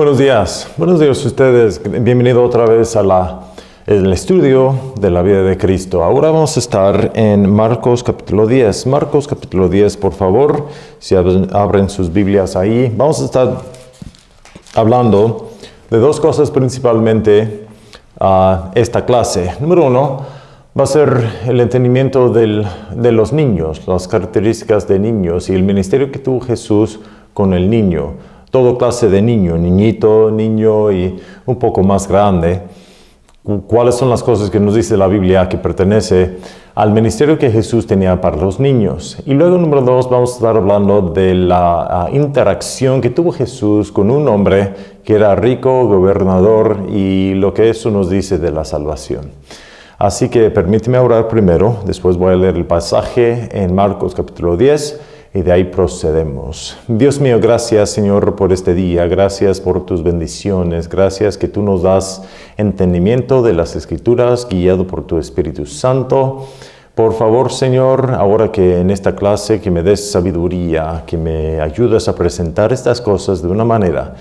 Buenos días a ustedes. Bienvenido otra vez a el estudio de la vida de Cristo. Ahora vamos a estar en Marcos capítulo 10. Marcos capítulo 10, por favor, si abren sus Biblias ahí. Vamos a estar hablando de dos cosas principalmente esta clase. Número uno, va a ser el entendimiento de los niños, las características de niños y el ministerio que tuvo Jesús con el niño. Todo clase de niño, niñito, niño y un poco más grande. ¿Cuáles son las cosas que nos dice la Biblia que pertenece al ministerio que Jesús tenía para los niños? Y luego, número dos, vamos a estar hablando de la interacción que tuvo Jesús con un hombre que era rico, gobernador, y lo que eso nos dice de la salvación. Así que permíteme orar primero, después voy a leer el pasaje en Marcos capítulo 10. Y de ahí procedemos. Dios mío, gracias, Señor, por este día. Gracias por tus bendiciones. Gracias que tú nos das entendimiento de las Escrituras, guiado por tu Espíritu Santo. Por favor, Señor, ahora que en esta clase, que me des sabiduría, que me ayudes a presentar estas cosas de una manera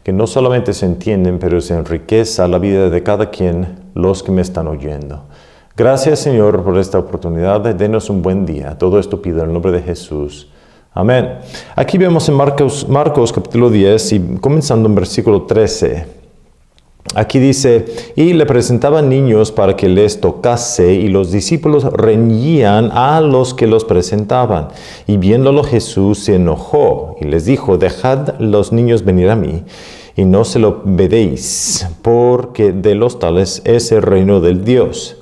que no solamente se entienden, pero se enriqueza la vida de cada quien, los que me están oyendo. Gracias, Señor, por esta oportunidad. Denos un buen día. Todo esto pido en el nombre de Jesús. Amén. Aquí vemos en Marcos capítulo 10 y comenzando en versículo 13. Aquí dice, y le presentaban niños para que les tocase, y los discípulos reñían a los que los presentaban. Y viéndolo Jesús se enojó y les dijo, dejad los niños venir a mí, y no se lo vedéis, porque de los tales es el reino del Dios.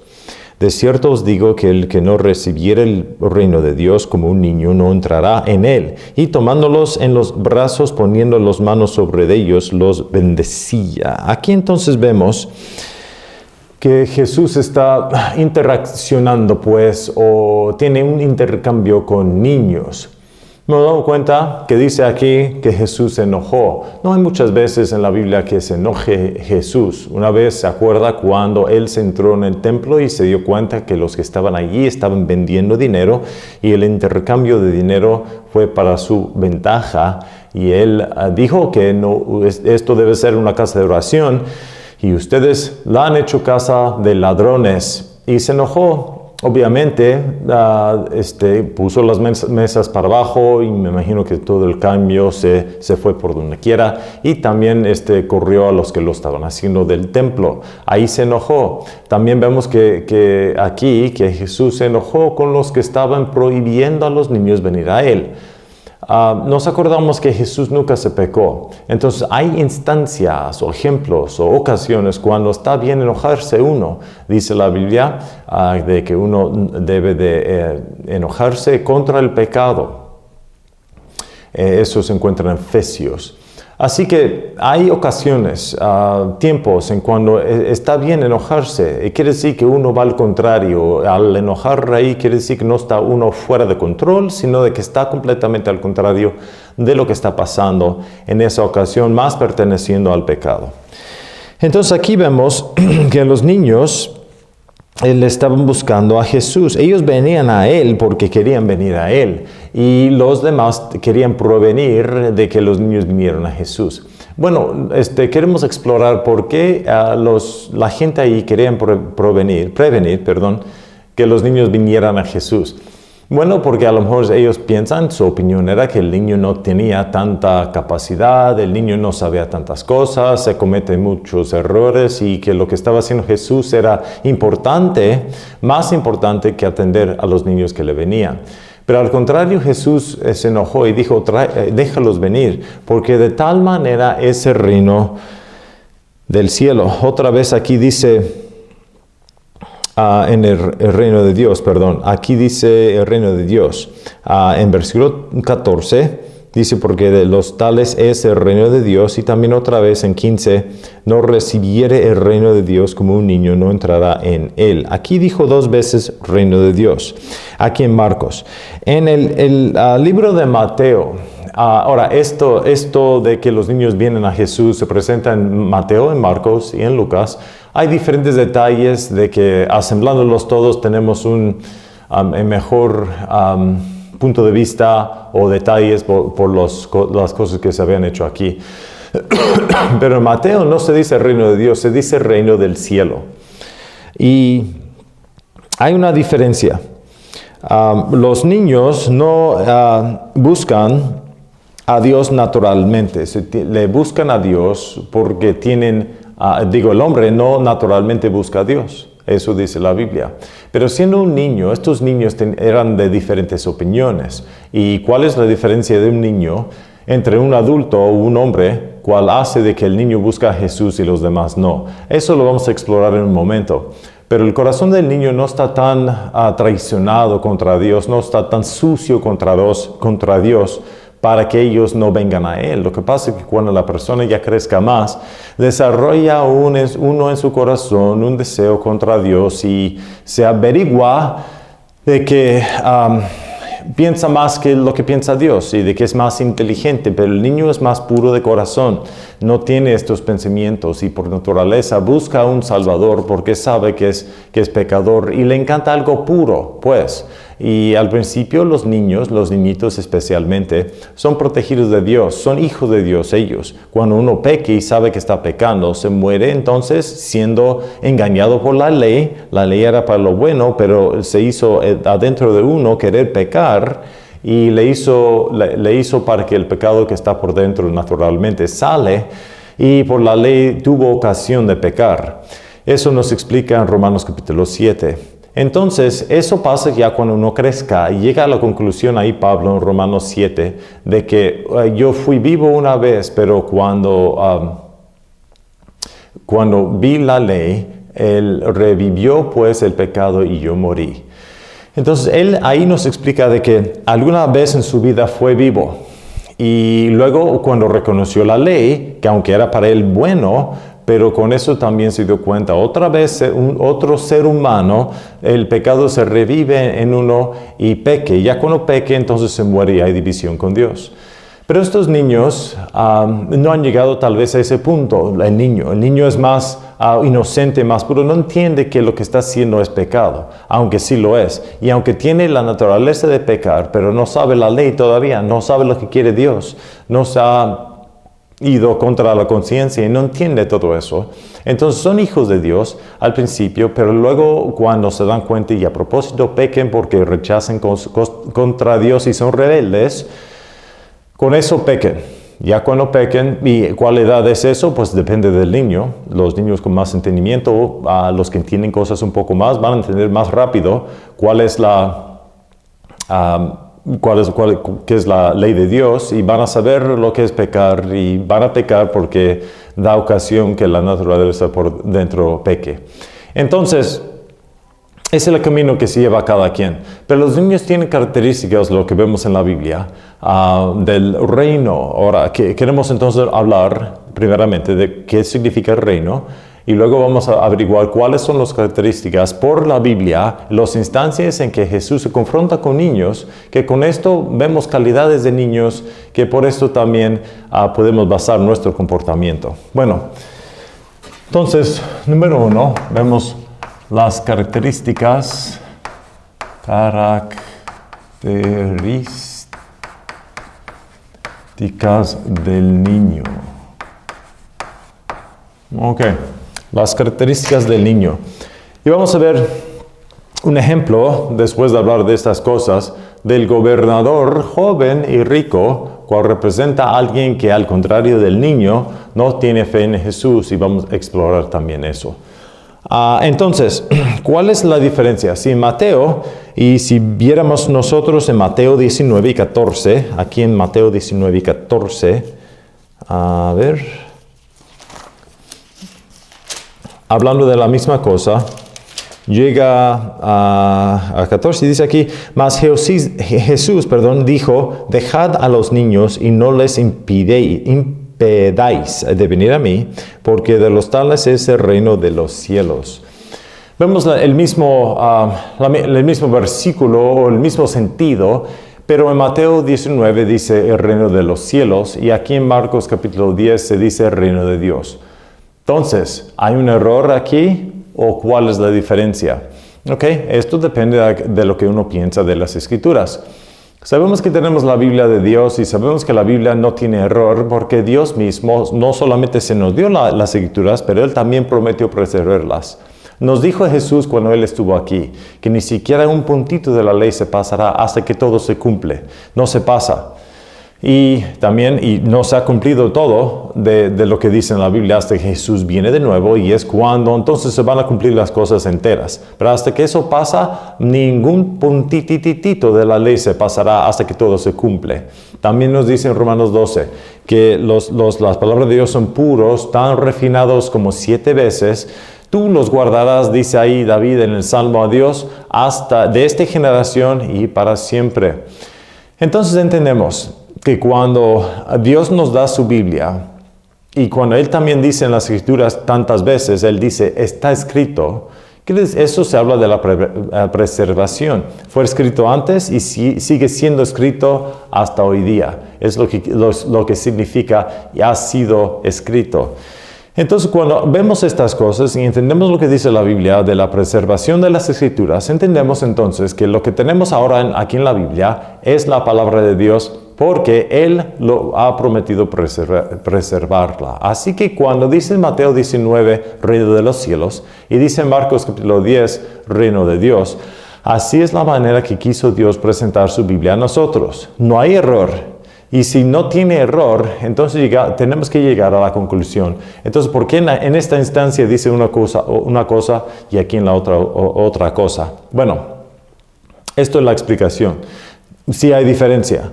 De cierto os digo que el que no recibiere el reino de Dios como un niño no entrará en él. Y tomándolos en los brazos, poniendo las manos sobre ellos, los bendecía. Aquí entonces vemos que Jesús está interaccionando, o tiene un intercambio con niños. Me he dado cuenta que dice aquí que Jesús se enojó. No hay muchas veces en la Biblia que se enoje Jesús. Una vez se acuerda cuando Él se entró en el templo y se dio cuenta que los que estaban allí estaban vendiendo dinero y el intercambio de dinero fue para su ventaja. Y Él dijo que esto debe ser una casa de oración y ustedes la han hecho casa de ladrones. Y se enojó. Obviamente, puso las mesas para abajo y me imagino que todo el cambio se fue por donde quiera. Y también corrió a los que lo estaban haciendo del templo. Ahí se enojó. También vemos que Jesús se enojó con los que estaban prohibiendo a los niños venir a Él. Nos acordamos que Jesús nunca se pecó. Entonces hay instancias o ejemplos o ocasiones cuando está bien enojarse uno. Dice la Biblia de que uno debe de enojarse contra el pecado. Eso se encuentra en Efesios. Así que hay ocasiones, tiempos en cuando está bien enojarse. Quiere decir que uno va al contrario. Al enojar ahí quiere decir que no está uno fuera de control, sino de que está completamente al contrario de lo que está pasando en esa ocasión, más perteneciendo al pecado. Entonces aquí vemos que los niños le estaban buscando a Jesús. Ellos venían a Él porque querían venir a Él. Y los demás querían provenir de que los niños vinieran a Jesús. Bueno, queremos explorar por qué la gente ahí querían prevenir, que los niños vinieran a Jesús. Bueno, porque a lo mejor ellos piensan, su opinión era que el niño no tenía tanta capacidad, el niño no sabía tantas cosas, se cometen muchos errores y que lo que estaba haciendo Jesús era importante, más importante que atender a los niños que le venían. Pero al contrario, Jesús se enojó y dijo, déjalos venir, porque de tal manera es el reino del cielo. Otra vez aquí dice, en el reino de Dios, aquí dice el reino de Dios. En versículo 14 dice, porque de los tales es el reino de Dios. Y también otra vez en 15, no recibiere el reino de Dios como un niño, no entrará en él. Aquí dijo dos veces reino de Dios. Aquí en Marcos. En el libro de Mateo, ahora esto de que los niños vienen a Jesús se presenta en Mateo, en Marcos y en Lucas. Hay diferentes detalles de que asemblándolos todos tenemos un mejor punto de vista o detalles por las cosas que se habían hecho aquí. Pero en Mateo no se dice reino de Dios, se dice reino del cielo. Y hay una diferencia. Los niños no buscan a Dios naturalmente, le buscan a Dios porque el hombre no naturalmente busca a Dios. Eso dice la Biblia. Pero siendo un niño, estos niños eran de diferentes opiniones. ¿Y cuál es la diferencia de un niño entre un adulto o un hombre? ¿Cuál hace de que el niño busque a Jesús y los demás no? Eso lo vamos a explorar en un momento. Pero el corazón del niño no está tan traicionado contra Dios, no está tan sucio contra Dios para que ellos no vengan a Él. Lo que pasa es que cuando la persona ya crezca más, desarrolla uno en su corazón un deseo contra Dios y se averigua de que piensa más que lo que piensa Dios y de que es más inteligente, pero el niño es más puro de corazón, no tiene estos pensamientos y por naturaleza busca a un Salvador porque sabe que es pecador y le encanta algo puro, pues. Y al principio los niñitos especialmente, son protegidos de Dios, son hijos de Dios ellos. Cuando uno peque y sabe que está pecando, se muere entonces siendo engañado por la ley. La ley era para lo bueno, pero se hizo adentro de uno querer pecar y le hizo para que el pecado que está por dentro naturalmente sale y por la ley tuvo ocasión de pecar. Eso nos explica en Romanos capítulo 7. Entonces, eso pasa ya cuando uno crezca y llega a la conclusión ahí Pablo en Romanos 7 de que yo fui vivo una vez, pero cuando vi la ley, Él revivió pues el pecado y yo morí. Entonces, Él ahí nos explica de que alguna vez en su vida fue vivo y luego cuando reconoció la ley, que aunque era para Él bueno, pero con eso también se dio cuenta, otra vez otro ser humano, el pecado se revive en uno y peque. Ya cuando peque, entonces se muere y hay división con Dios. Pero estos niños no han llegado tal vez a ese punto. El niño es más inocente, más puro, no entiende que lo que está haciendo es pecado, aunque sí lo es. Y aunque tiene la naturaleza de pecar, pero no sabe la ley todavía, no sabe lo que quiere Dios, no sabe ido contra la conciencia y no entiende todo eso. Entonces son hijos de Dios al principio, pero luego cuando se dan cuenta y a propósito pequen porque rechazan contra Dios y son rebeldes, con eso pequen. Ya cuando pequen, ¿y cuál edad es eso? Pues depende del niño. Los niños con más entendimiento, los que entienden cosas un poco más, van a entender más rápido qué es la ley de Dios y van a saber lo que es pecar y van a pecar porque da ocasión que la naturaleza por dentro peque. Entonces, ese es el camino que se lleva a cada quien. Pero los niños tienen características, lo que vemos en la Biblia, del reino. Ahora, queremos entonces hablar primeramente de qué significa el reino. Y luego vamos a averiguar cuáles son las características por la Biblia, las instancias en que Jesús se confronta con niños, que con esto vemos calidades de niños, que por esto también podemos basar nuestro comportamiento. Bueno, entonces, número 1, vemos las características del niño. Ok. Las características del niño. Y vamos a ver un ejemplo, después de hablar de estas cosas, del gobernador joven y rico, cual representa a alguien que al contrario del niño no tiene fe en Jesús y vamos a explorar también eso. Entonces, ¿cuál es la diferencia? Si en Mateo, y si viéramos nosotros en Mateo 19 y 14, aquí en Mateo 19 y 14, a ver... Hablando de la misma cosa, llega a 14 y dice aquí, mas Jesús, dijo, dejad a los niños y no les impedáis de venir a mí, porque de los tales es el reino de los cielos. Vemos el mismo versículo o el mismo sentido, pero en Mateo 19 dice el reino de los cielos y aquí en Marcos capítulo 10 se dice el reino de Dios. Entonces, ¿hay un error aquí o cuál es la diferencia? Okay, esto depende de lo que uno piensa de las Escrituras. Sabemos que tenemos la Biblia de Dios y sabemos que la Biblia no tiene error porque Dios mismo no solamente se nos dio las Escrituras, pero Él también prometió preservarlas. Nos dijo Jesús cuando Él estuvo aquí, que ni siquiera un puntito de la ley se pasará hasta que todo se cumple. No se pasa. Y no se ha cumplido todo de lo que dice en la Biblia hasta que Jesús viene de nuevo y es cuando entonces se van a cumplir las cosas enteras. Pero hasta que eso pasa, ningún puntititito de la ley se pasará hasta que todo se cumple. También nos dice en Romanos 12 que las palabras de Dios son puros, tan refinados como 7 veces. Tú los guardarás, dice ahí David en el Salmo a Dios, hasta de esta generación y para siempre. Entonces entendemos que cuando Dios nos da su Biblia y cuando Él también dice en las Escrituras tantas veces, Él dice, está escrito, eso se habla de la preservación. Fue escrito antes y sigue siendo escrito hasta hoy día. Es lo que significa y ha sido escrito. Entonces, cuando vemos estas cosas y entendemos lo que dice la Biblia de la preservación de las Escrituras, entendemos entonces que lo que tenemos ahora aquí en la Biblia es la palabra de Dios porque Él lo ha prometido preservarla. Así que cuando dice en Mateo 19, reino de los cielos, y dice en Marcos capítulo 10, reino de Dios, así es la manera que quiso Dios presentar su Biblia a nosotros. No hay error. Y si no tiene error, entonces tenemos que llegar a la conclusión. Entonces, ¿por qué en esta instancia dice una cosa y aquí en la otra cosa? Bueno, esto es la explicación. Sí hay diferencia.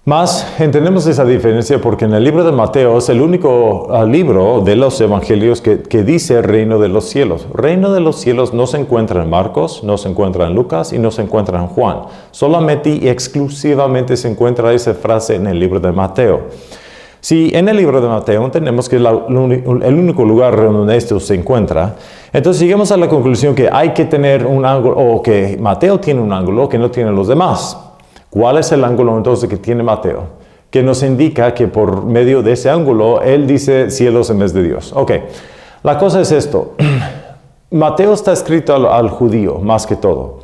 Más entendemos esa diferencia porque en el libro de Mateo es el único libro de los evangelios que dice reino de los cielos. Reino de los cielos no se encuentra en Marcos, no se encuentra en Lucas y no se encuentra en Juan. Solamente y exclusivamente se encuentra esa frase en el libro de Mateo. Si en el libro de Mateo entendemos que es el único lugar donde esto se encuentra, entonces llegamos a la conclusión que hay que tener un ángulo, o que Mateo tiene un ángulo que no tienen los demás. ¿Cuál es el ángulo entonces que tiene Mateo? Que nos indica que por medio de ese ángulo, él dice cielos en vez de Dios. Ok, la cosa es esto. Mateo está escrito al judío, más que todo.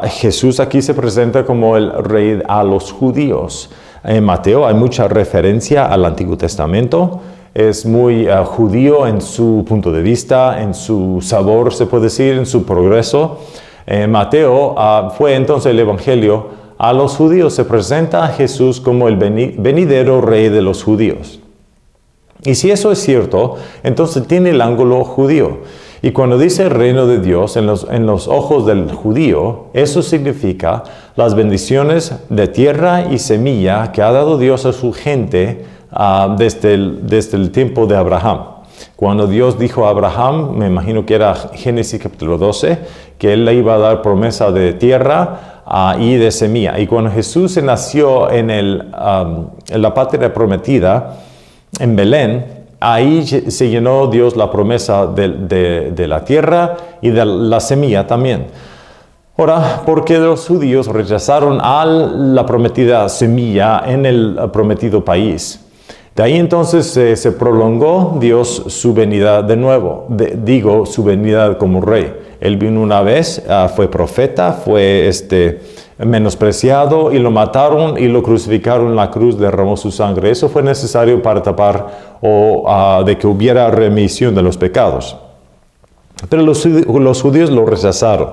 Jesús aquí se presenta como el rey a los judíos. En Mateo hay mucha referencia al Antiguo Testamento. Es muy judío en su punto de vista, en su sabor, se puede decir, en su progreso. Mateo fue entonces el evangelio. A los judíos se presenta a Jesús como el venidero rey de los judíos. Y si eso es cierto, entonces tiene el ángulo judío. Y cuando dice el reino de Dios en los ojos del judío, eso significa las bendiciones de tierra y semilla que ha dado Dios a su gente desde el tiempo de Abraham. Cuando Dios dijo a Abraham, me imagino que era Génesis capítulo 12, que Él le iba a dar promesa de tierra y de semilla. Y cuando Jesús nació en la patria prometida, en Belén, ahí se llenó Dios la promesa de la tierra y de la semilla también. Ahora, ¿por qué los judíos rechazaron a la prometida semilla en el prometido país? De ahí entonces se prolongó Dios su venida de nuevo, su venida como rey. Él vino una vez, fue profeta, fue menospreciado y lo mataron y lo crucificaron en la cruz, derramó su sangre. Eso fue necesario para tapar de que hubiera remisión de los pecados. Pero los judíos lo rechazaron.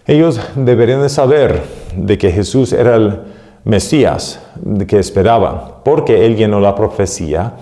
Ellos deberían de saber de que Jesús era el Mesías que esperaban, porque Él llenó la profecía,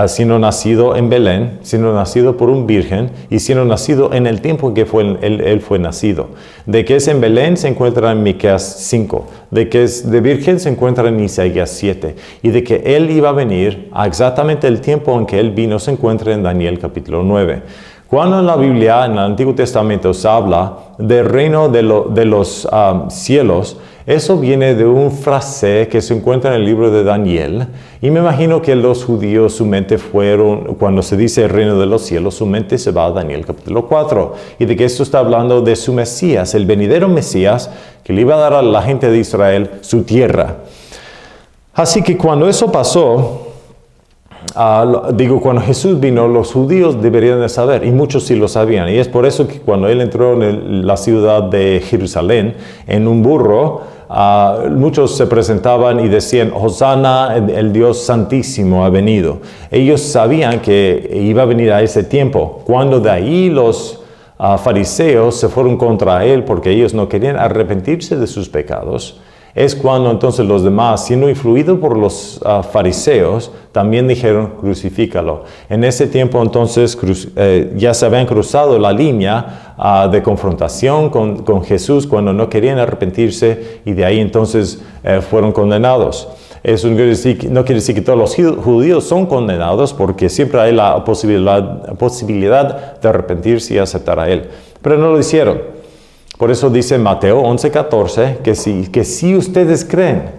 siendo nacido en Belén, siendo nacido por un virgen y siendo nacido en el tiempo en que él fue nacido. De que es en Belén se encuentra en Miqueas 5, de que es de virgen se encuentra en Isaías 7 y de que Él iba a venir a exactamente el tiempo en que Él vino se encuentra en Daniel capítulo 9. Cuando en la Biblia, en el Antiguo Testamento, se habla del reino de los cielos, eso viene de un frase que se encuentra en el libro de Daniel. Y me imagino que los judíos, su mente cuando se dice el reino de los cielos, su mente se va a Daniel capítulo 4. Y de que esto está hablando de su Mesías, el venidero Mesías, que le iba a dar a la gente de Israel su tierra. Así que cuando eso pasó, cuando Jesús vino, los judíos deberían de saber, y muchos sí lo sabían, y es por eso que cuando Él entró en la ciudad de Jerusalén, en un burro, muchos se presentaban y decían, Hosanna, el Dios Santísimo ha venido. Ellos sabían que iba a venir a ese tiempo. Cuando de ahí los fariseos se fueron contra él porque ellos no querían arrepentirse de sus pecados, es cuando entonces los demás, siendo influidos por los fariseos, también dijeron, crucifícalo. En ese tiempo entonces ya se habían cruzado la línea de confrontación con Jesús cuando no querían arrepentirse, y de ahí entonces fueron condenados. Eso no quiere decir que todos los judíos son condenados, porque siempre hay la posibilidad de arrepentirse y aceptar a Él. Pero no lo hicieron. Por eso dice Mateo 11:14 que si ustedes creen,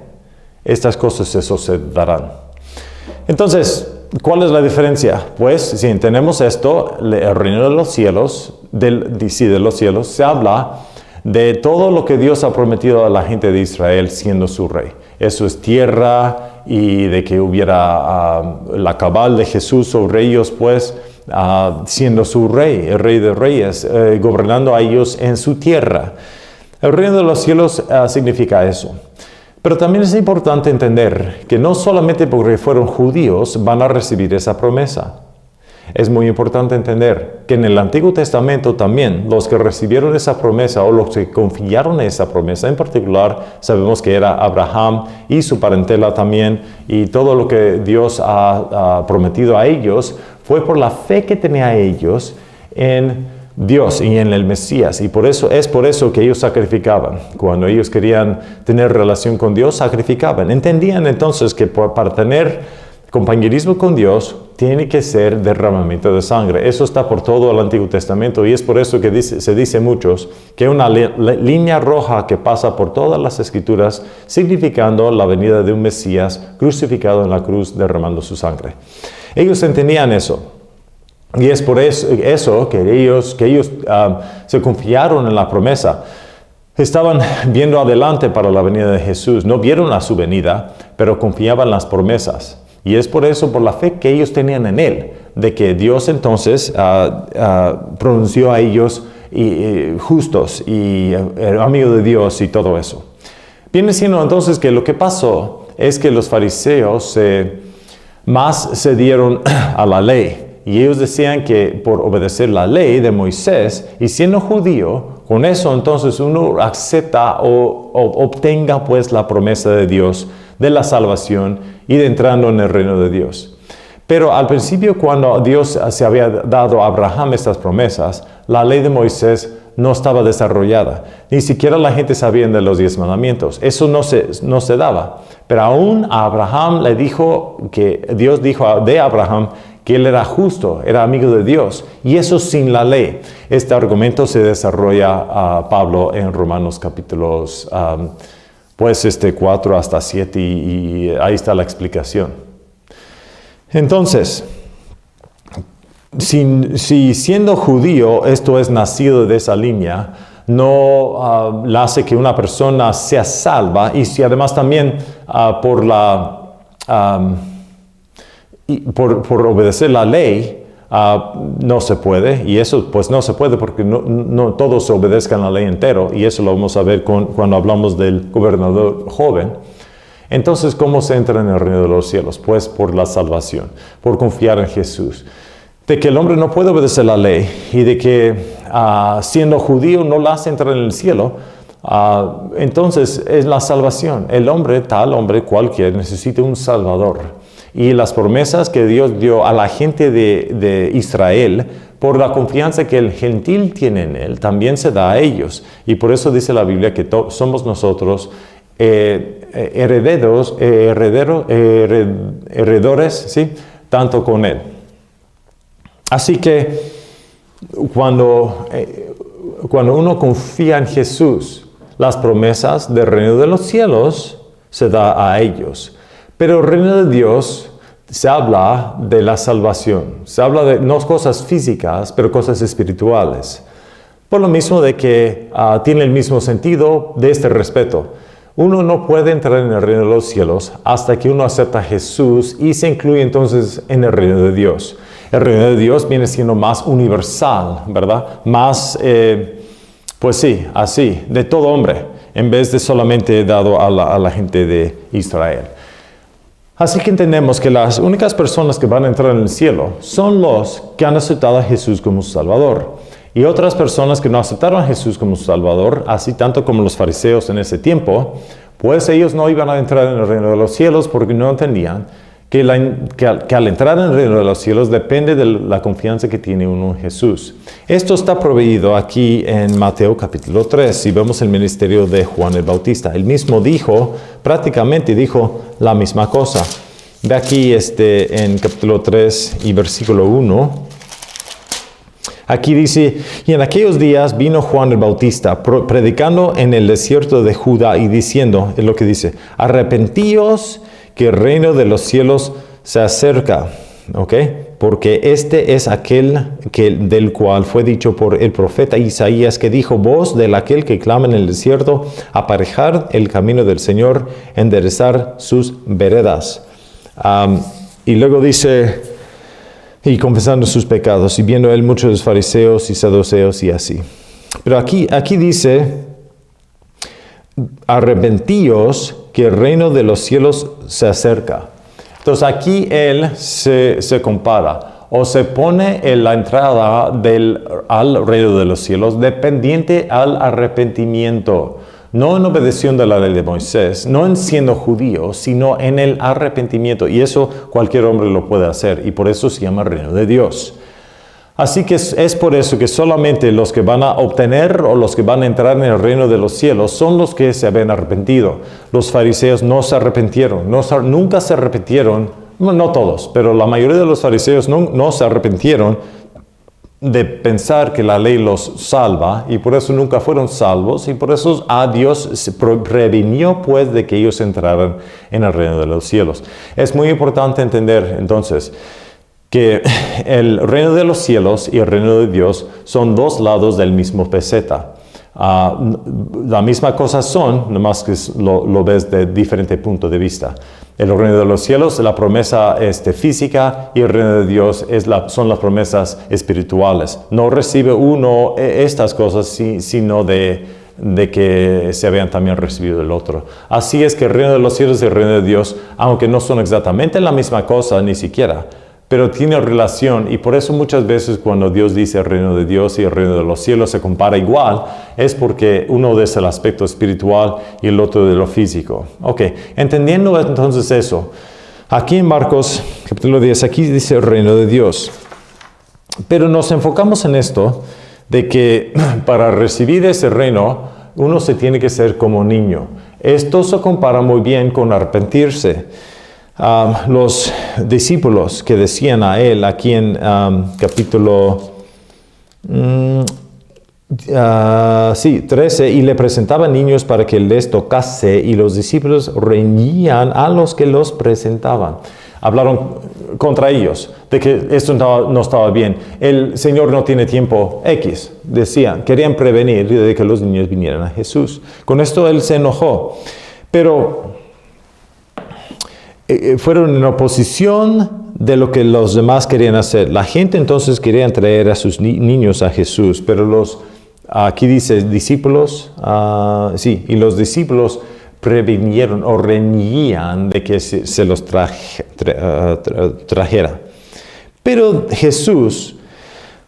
estas cosas se sucederán. Entonces, ¿cuál es la diferencia? Pues, si entendemos esto, el reino de los cielos, de los cielos, se habla de todo lo que Dios ha prometido a la gente de Israel siendo su rey. Eso es tierra, y de que hubiera la cabal de Jesús sobre ellos, pues, siendo su rey, el rey de reyes, gobernando a ellos en su tierra. El reino de los cielos significa eso. Pero también es importante entender que no solamente porque fueron judíos van a recibir esa promesa. Es muy importante entender que en el Antiguo Testamento también los que recibieron esa promesa, o los que confiaron en esa promesa, en particular sabemos que era Abraham y su parentela también, y todo lo que Dios ha prometido a ellos fue por la fe que tenía ellos en Dios y en el Mesías. Y es por eso que ellos sacrificaban. Cuando ellos querían tener relación con Dios, sacrificaban. Entendían entonces que para tener compañerismo con Dios tiene que ser derramamiento de sangre. Eso está por todo el Antiguo Testamento, y es por eso que se dice muchos que una línea roja que pasa por todas las Escrituras, significando la venida de un Mesías crucificado en la cruz derramando su sangre. Ellos entendían eso. Y es por eso que ellos se confiaron en la promesa. Estaban viendo adelante para la venida de Jesús. No vieron a su venida, pero confiaban en las promesas. Y es por eso, por la fe que ellos tenían en Él, de que Dios entonces pronunció a ellos justos y amigos de Dios y todo eso. Viene siendo entonces que lo que pasó es que los fariseos más se dieron a la ley. Y ellos decían que por obedecer la ley de Moisés y siendo judío, con eso entonces uno acepta o obtenga pues la promesa de Dios de la salvación y de entrando en el reino de Dios. Pero al principio, cuando Dios se había dado a Abraham estas promesas, la ley de Moisés no estaba desarrollada. Ni siquiera la gente sabía de los 10 mandamientos. Eso no se daba. Pero aún a Abraham Dios dijo de Abraham que él era justo, era amigo de Dios. Y eso sin la ley. Este argumento se desarrolla a Pablo en Romanos capítulos 4 hasta 7 y ahí está la explicación. Entonces, si siendo judío esto es nacido de esa línea, no le hace que una persona sea salva, y si además también por obedecer la ley no se puede, y eso pues no se puede porque no todos obedezcan la ley entero, y eso lo vamos a ver cuando hablamos del gobernador joven. Entonces, ¿cómo se entra en el reino de los cielos? Pues por la salvación, por confiar en Jesús. De que el hombre no puede obedecer la ley, y de que siendo judío no la hace entrar en el cielo, entonces es la salvación. El hombre, tal hombre cualquiera, necesita un salvador. Y las promesas que Dios dio a la gente de Israel, por la confianza que el gentil tiene en Él, también se da a ellos. Y por eso dice la Biblia que somos nosotros heredores, ¿sí? Tanto con Él. Así que cuando uno confía en Jesús, las promesas del reino de los cielos se da a ellos. Pero el reino de Dios se habla de la salvación. Se habla de no cosas físicas, pero cosas espirituales. Por lo mismo de que tiene el mismo sentido de este respeto. Uno no puede entrar en el reino de los cielos hasta que uno acepta a Jesús y se incluye entonces en el reino de Dios. El reino de Dios viene siendo más universal, ¿verdad? Más, pues sí, así, de todo hombre. en vez de solamente dado a la gente de Israel. Así que entendemos que las únicas personas que van a entrar en el cielo son los que han aceptado a Jesús como su Salvador. Y otras personas que no aceptaron a Jesús como su Salvador, así tanto como los fariseos en ese tiempo, pues ellos no iban a entrar en el reino de los cielos porque no entendían que al entrar en el reino de los cielos depende de la confianza que tiene uno en Jesús. Esto está proveído aquí en Mateo capítulo 3, y vemos el ministerio de Juan el Bautista. Él mismo prácticamente dijo la misma cosa. Ve aquí en capítulo 3 y versículo 1. Aquí dice, y en aquellos días vino Juan el Bautista, predicando en el desierto de Judá y diciendo, es lo que dice, arrepentíos que el reino de los cielos se acerca, ¿ok? Porque este es aquel del cual fue dicho por el profeta Isaías, que dijo, voz de aquel que clama en el desierto, aparejar el camino del Señor, enderezar sus veredas. Y luego dice, y confesando sus pecados, y viendo él muchos de los fariseos y saduceos y así. Pero aquí dice, arrepentíos que el reino de los cielos se acerca. Entonces aquí él se compara o se pone en la entrada al reino de los cielos dependiente al arrepentimiento. No en obedeción de la ley de Moisés, no en siendo judío, sino en el arrepentimiento. Y eso cualquier hombre lo puede hacer, y por eso se llama reino de Dios. Así que es por eso que solamente los que van a obtener o los que van a entrar en el reino de los cielos son los que se habían arrepentido. Los fariseos no se arrepintieron, nunca se arrepintieron, no todos, pero la mayoría de los fariseos no se arrepintieron de pensar que la ley los salva, y por eso nunca fueron salvos, y por eso a Dios se previnió pues de que ellos entraran en el reino de los cielos. Es muy importante entender entonces que el reino de los cielos y el reino de Dios son dos lados del mismo peseta. La misma cosa son, nomás que lo ves de diferente punto de vista. El reino de los cielos, la promesa física, y el reino de Dios son las promesas espirituales. No recibe uno estas cosas, sino de que se habían también recibido el otro. Así es que el reino de los cielos y el reino de Dios, aunque no son exactamente la misma cosa, ni siquiera, pero tiene relación, y por eso muchas veces cuando Dios dice el reino de Dios y el reino de los cielos se compara igual, es porque uno es el aspecto espiritual y el otro de lo físico. Ok, entendiendo entonces eso, aquí en Marcos capítulo 10, aquí dice el reino de Dios. Pero nos enfocamos en esto, de que para recibir ese reino, uno se tiene que ser como niño. Esto se compara muy bien con arrepentirse. Los discípulos que decían a él aquí en capítulo 13, y le presentaban niños para que les tocase, y los discípulos reñían a los que los presentaban. Hablaron contra ellos de que esto no estaba bien. El Señor no tiene tiempo X, decían. Querían prevenir de que los niños vinieran a Jesús. Con esto él se enojó. Pero fueron en oposición de lo que los demás querían hacer. La gente entonces quería traer a sus niños a Jesús, pero aquí dice discípulos, y los discípulos previnieron o reñían de que se los trajera. Pero Jesús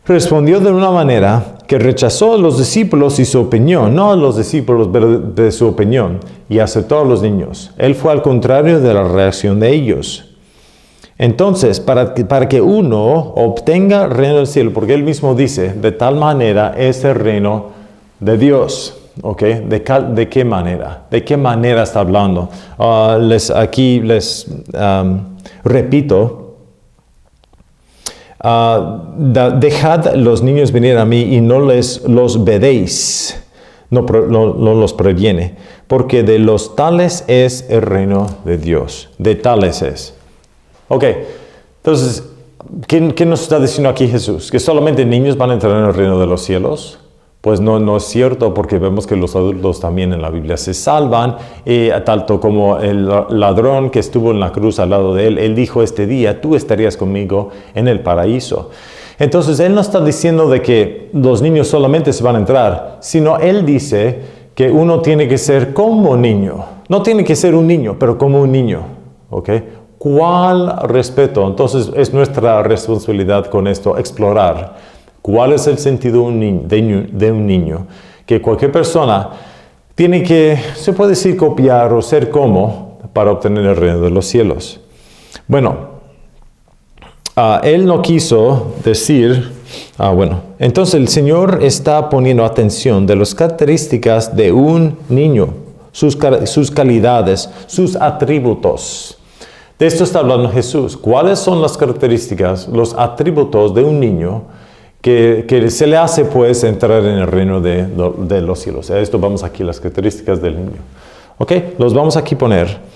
respondió de una manera que rechazó a los discípulos y su opinión, no a los discípulos, pero de su opinión, y aceptó a los niños. Él fue al contrario de la reacción de ellos. Entonces, para que uno obtenga el reino del cielo, porque él mismo dice, de tal manera es el reino de Dios. ¿Ok? ¿De qué manera? ¿De qué manera está hablando? Aquí les repito. Dejad los niños venir a mí y no los vedéis. No los previene. Porque de los tales es el reino de Dios. De tales es. Ok. Entonces, ¿qué nos está diciendo aquí Jesús? ¿Que solamente niños van a entrar en el reino de los cielos? Pues no es cierto, porque vemos que los adultos también en la Biblia se salvan, tanto como el ladrón que estuvo en la cruz al lado de él. Él dijo este día, tú estarías conmigo en el paraíso. Entonces, él no está diciendo de que los niños solamente se van a entrar, sino él dice que uno tiene que ser como un niño. No tiene que ser un niño, pero como un niño. ¿Ok? ¿Cuál respeto? Entonces es nuestra responsabilidad con esto explorar cuál es el sentido de un niño. Que cualquier persona tiene que, se puede decir, copiar o ser como para obtener el reino de los cielos. Bueno, él no quiso decir, entonces el Señor está poniendo atención de las características de un niño, sus calidades, sus atributos. De esto está hablando Jesús. ¿Cuáles son las características, los atributos de un niño que se le hace pues entrar en el reino de los cielos? Esto vamos aquí, las características del niño. ¿Ok? Los vamos aquí poner.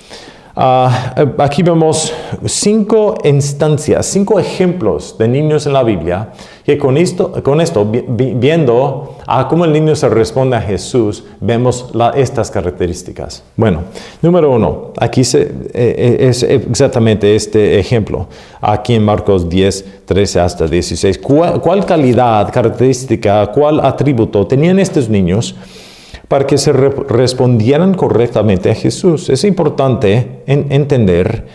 Aquí vemos 5 instancias, 5 ejemplos de niños en la Biblia, que con esto viendo cómo el niño se responde a Jesús, vemos estas características. Bueno, número 1, aquí es exactamente este ejemplo, aquí en Marcos 10, 13 hasta 16. ¿Cuál calidad, característica, cuál atributo tenían estos niños para que se respondieran correctamente a Jesús? Es importante entender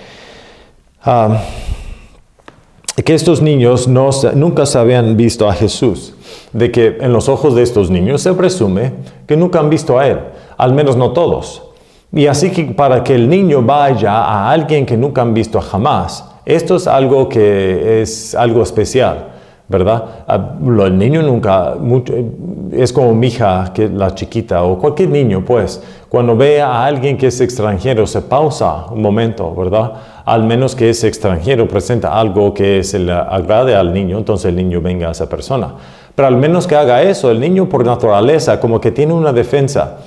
que estos niños nunca se habían visto a Jesús, de que en los ojos de estos niños se presume que nunca han visto a Él, al menos no todos. Y así que para que el niño vaya a alguien que nunca han visto jamás, esto es algo que es algo especial, ¿verdad? El niño es como mi hija, que la chiquita, o cualquier niño, pues, cuando ve a alguien que es extranjero, se pausa un momento, ¿verdad? Al menos que ese extranjero presenta algo que se le agrade al niño, entonces el niño venga a esa persona. Pero al menos que haga eso, el niño por naturaleza como que tiene una defensa.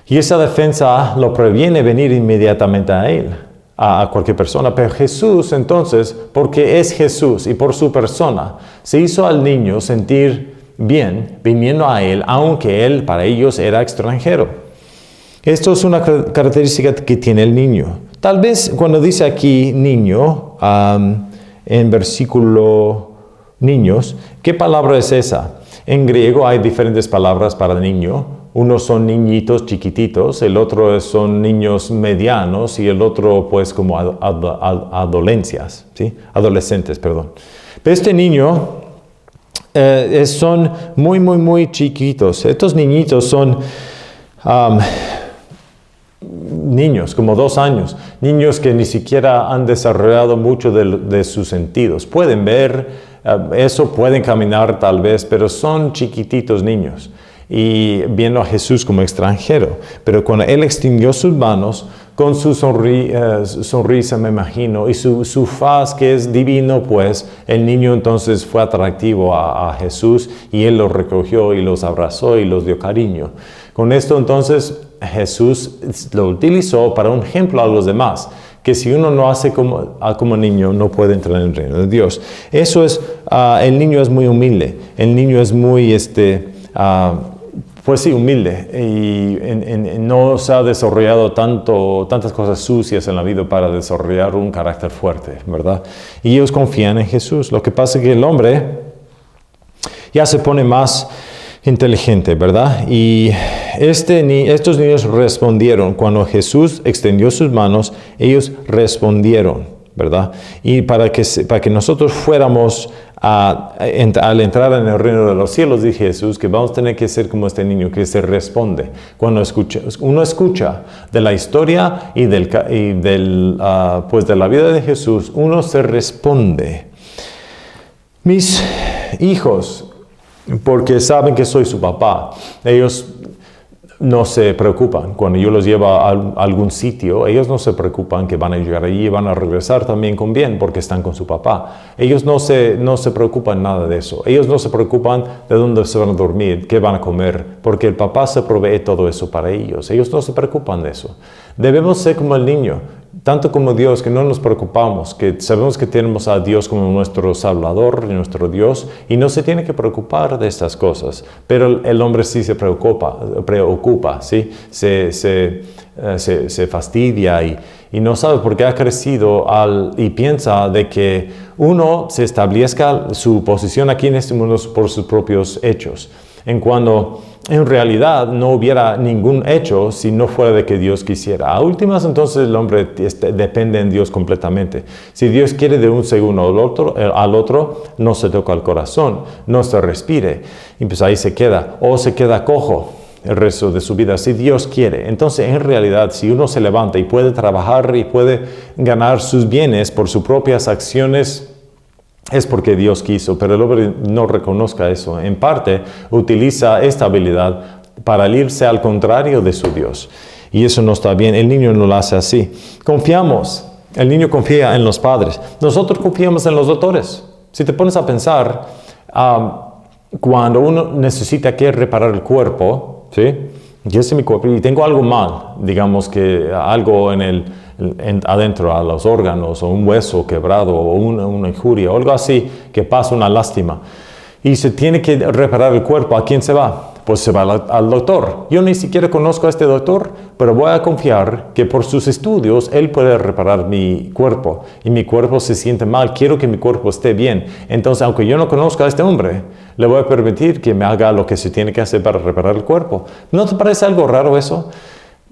Y esa defensa lo previene venir inmediatamente a él, a cualquier persona. Pero Jesús, entonces, porque es Jesús y por su persona, se hizo al niño sentir bien viniendo a él, aunque él para ellos era extranjero. Esto es una característica que tiene el niño. Tal vez cuando dice aquí niño, en versículo niños, ¿qué palabra es esa? En griego hay diferentes palabras para niño. Unos son niñitos chiquititos, el otro son niños medianos y el otro pues como adolescentes, ¿sí? Adolescentes, perdón. Pero este niño son muy chiquitos. Estos niñitos son niños, como 2 años. Niños que ni siquiera han desarrollado mucho de sus sentidos. Pueden ver eso, pueden caminar tal vez, pero son chiquititos niños. Y viendo a Jesús como extranjero. Pero cuando Él extendió sus manos, con su sonrisa, me imagino, y su faz que es divino, pues, el niño entonces fue atractivo a Jesús, y Él los recogió y los abrazó y los dio cariño. Con esto entonces Jesús lo utilizó para un ejemplo a los demás, que si uno no hace como niño, no puede entrar en el reino de Dios. Eso es, el niño es muy humilde, el niño es muy, pues sí, humilde, y no se ha desarrollado tantas cosas sucias en la vida para desarrollar un carácter fuerte, ¿verdad? Y ellos confían en Jesús. Lo que pasa es que el hombre ya se pone más inteligente, ¿verdad? Y estos niños respondieron. Cuando Jesús extendió sus manos, ellos respondieron, ¿verdad? Y para que nosotros fuéramos al entrar en el reino de los cielos, dice Jesús, que vamos a tener que ser como este niño que se responde. Cuando uno escucha de la historia y pues de la vida de Jesús, uno se responde. Mis hijos, porque saben que soy su papá, ellos no se preocupan. Cuando yo los llevo a algún sitio, ellos no se preocupan que van a llegar allí y van a regresar también con bien porque están con su papá. Ellos no se preocupan nada de eso. Ellos no se preocupan de dónde se van a dormir, qué van a comer, porque el papá se provee todo eso para ellos. Ellos no se preocupan de eso. Debemos ser como el niño, tanto como Dios, que no nos preocupamos, que sabemos que tenemos a Dios como nuestro Salvador, nuestro Dios, y no se tiene que preocupar de estas cosas. Pero el hombre sí se preocupa, ¿sí? Se fastidia y no sabe por qué ha crecido y piensa de que uno se establezca su posición aquí en este mundo por sus propios hechos. en cuando en realidad no hubiera ningún hecho si no fuera de que Dios quisiera. A últimas, entonces el hombre depende en Dios completamente. Si Dios quiere de un segundo al otro, no se toca el corazón, no se respire, y pues ahí se queda, o se queda cojo el resto de su vida, si Dios quiere. Entonces, en realidad, si uno se levanta y puede trabajar y puede ganar sus bienes por sus propias acciones, es porque Dios quiso, pero el hombre no reconozca eso. En parte, utiliza esta habilidad para irse al contrario de su Dios. Y eso no está bien. El niño no lo hace así. Confiamos. El niño confía en los padres. Nosotros confiamos en los doctores. Si te pones a pensar, cuando uno necesita que reparar el cuerpo, ¿sí? Yo sé mi cuerpo y tengo algo mal, digamos que algo adentro a los órganos, o un hueso quebrado, o una injuria, o algo así, que pasa una lástima. Y se tiene que reparar el cuerpo. ¿A quién se va? Pues se va al doctor. Yo ni siquiera conozco a este doctor, pero voy a confiar que por sus estudios él puede reparar mi cuerpo. Y mi cuerpo se siente mal. Quiero que mi cuerpo esté bien. Entonces, aunque yo no conozca a este hombre, le voy a permitir que me haga lo que se tiene que hacer para reparar el cuerpo. ¿No te parece algo raro eso?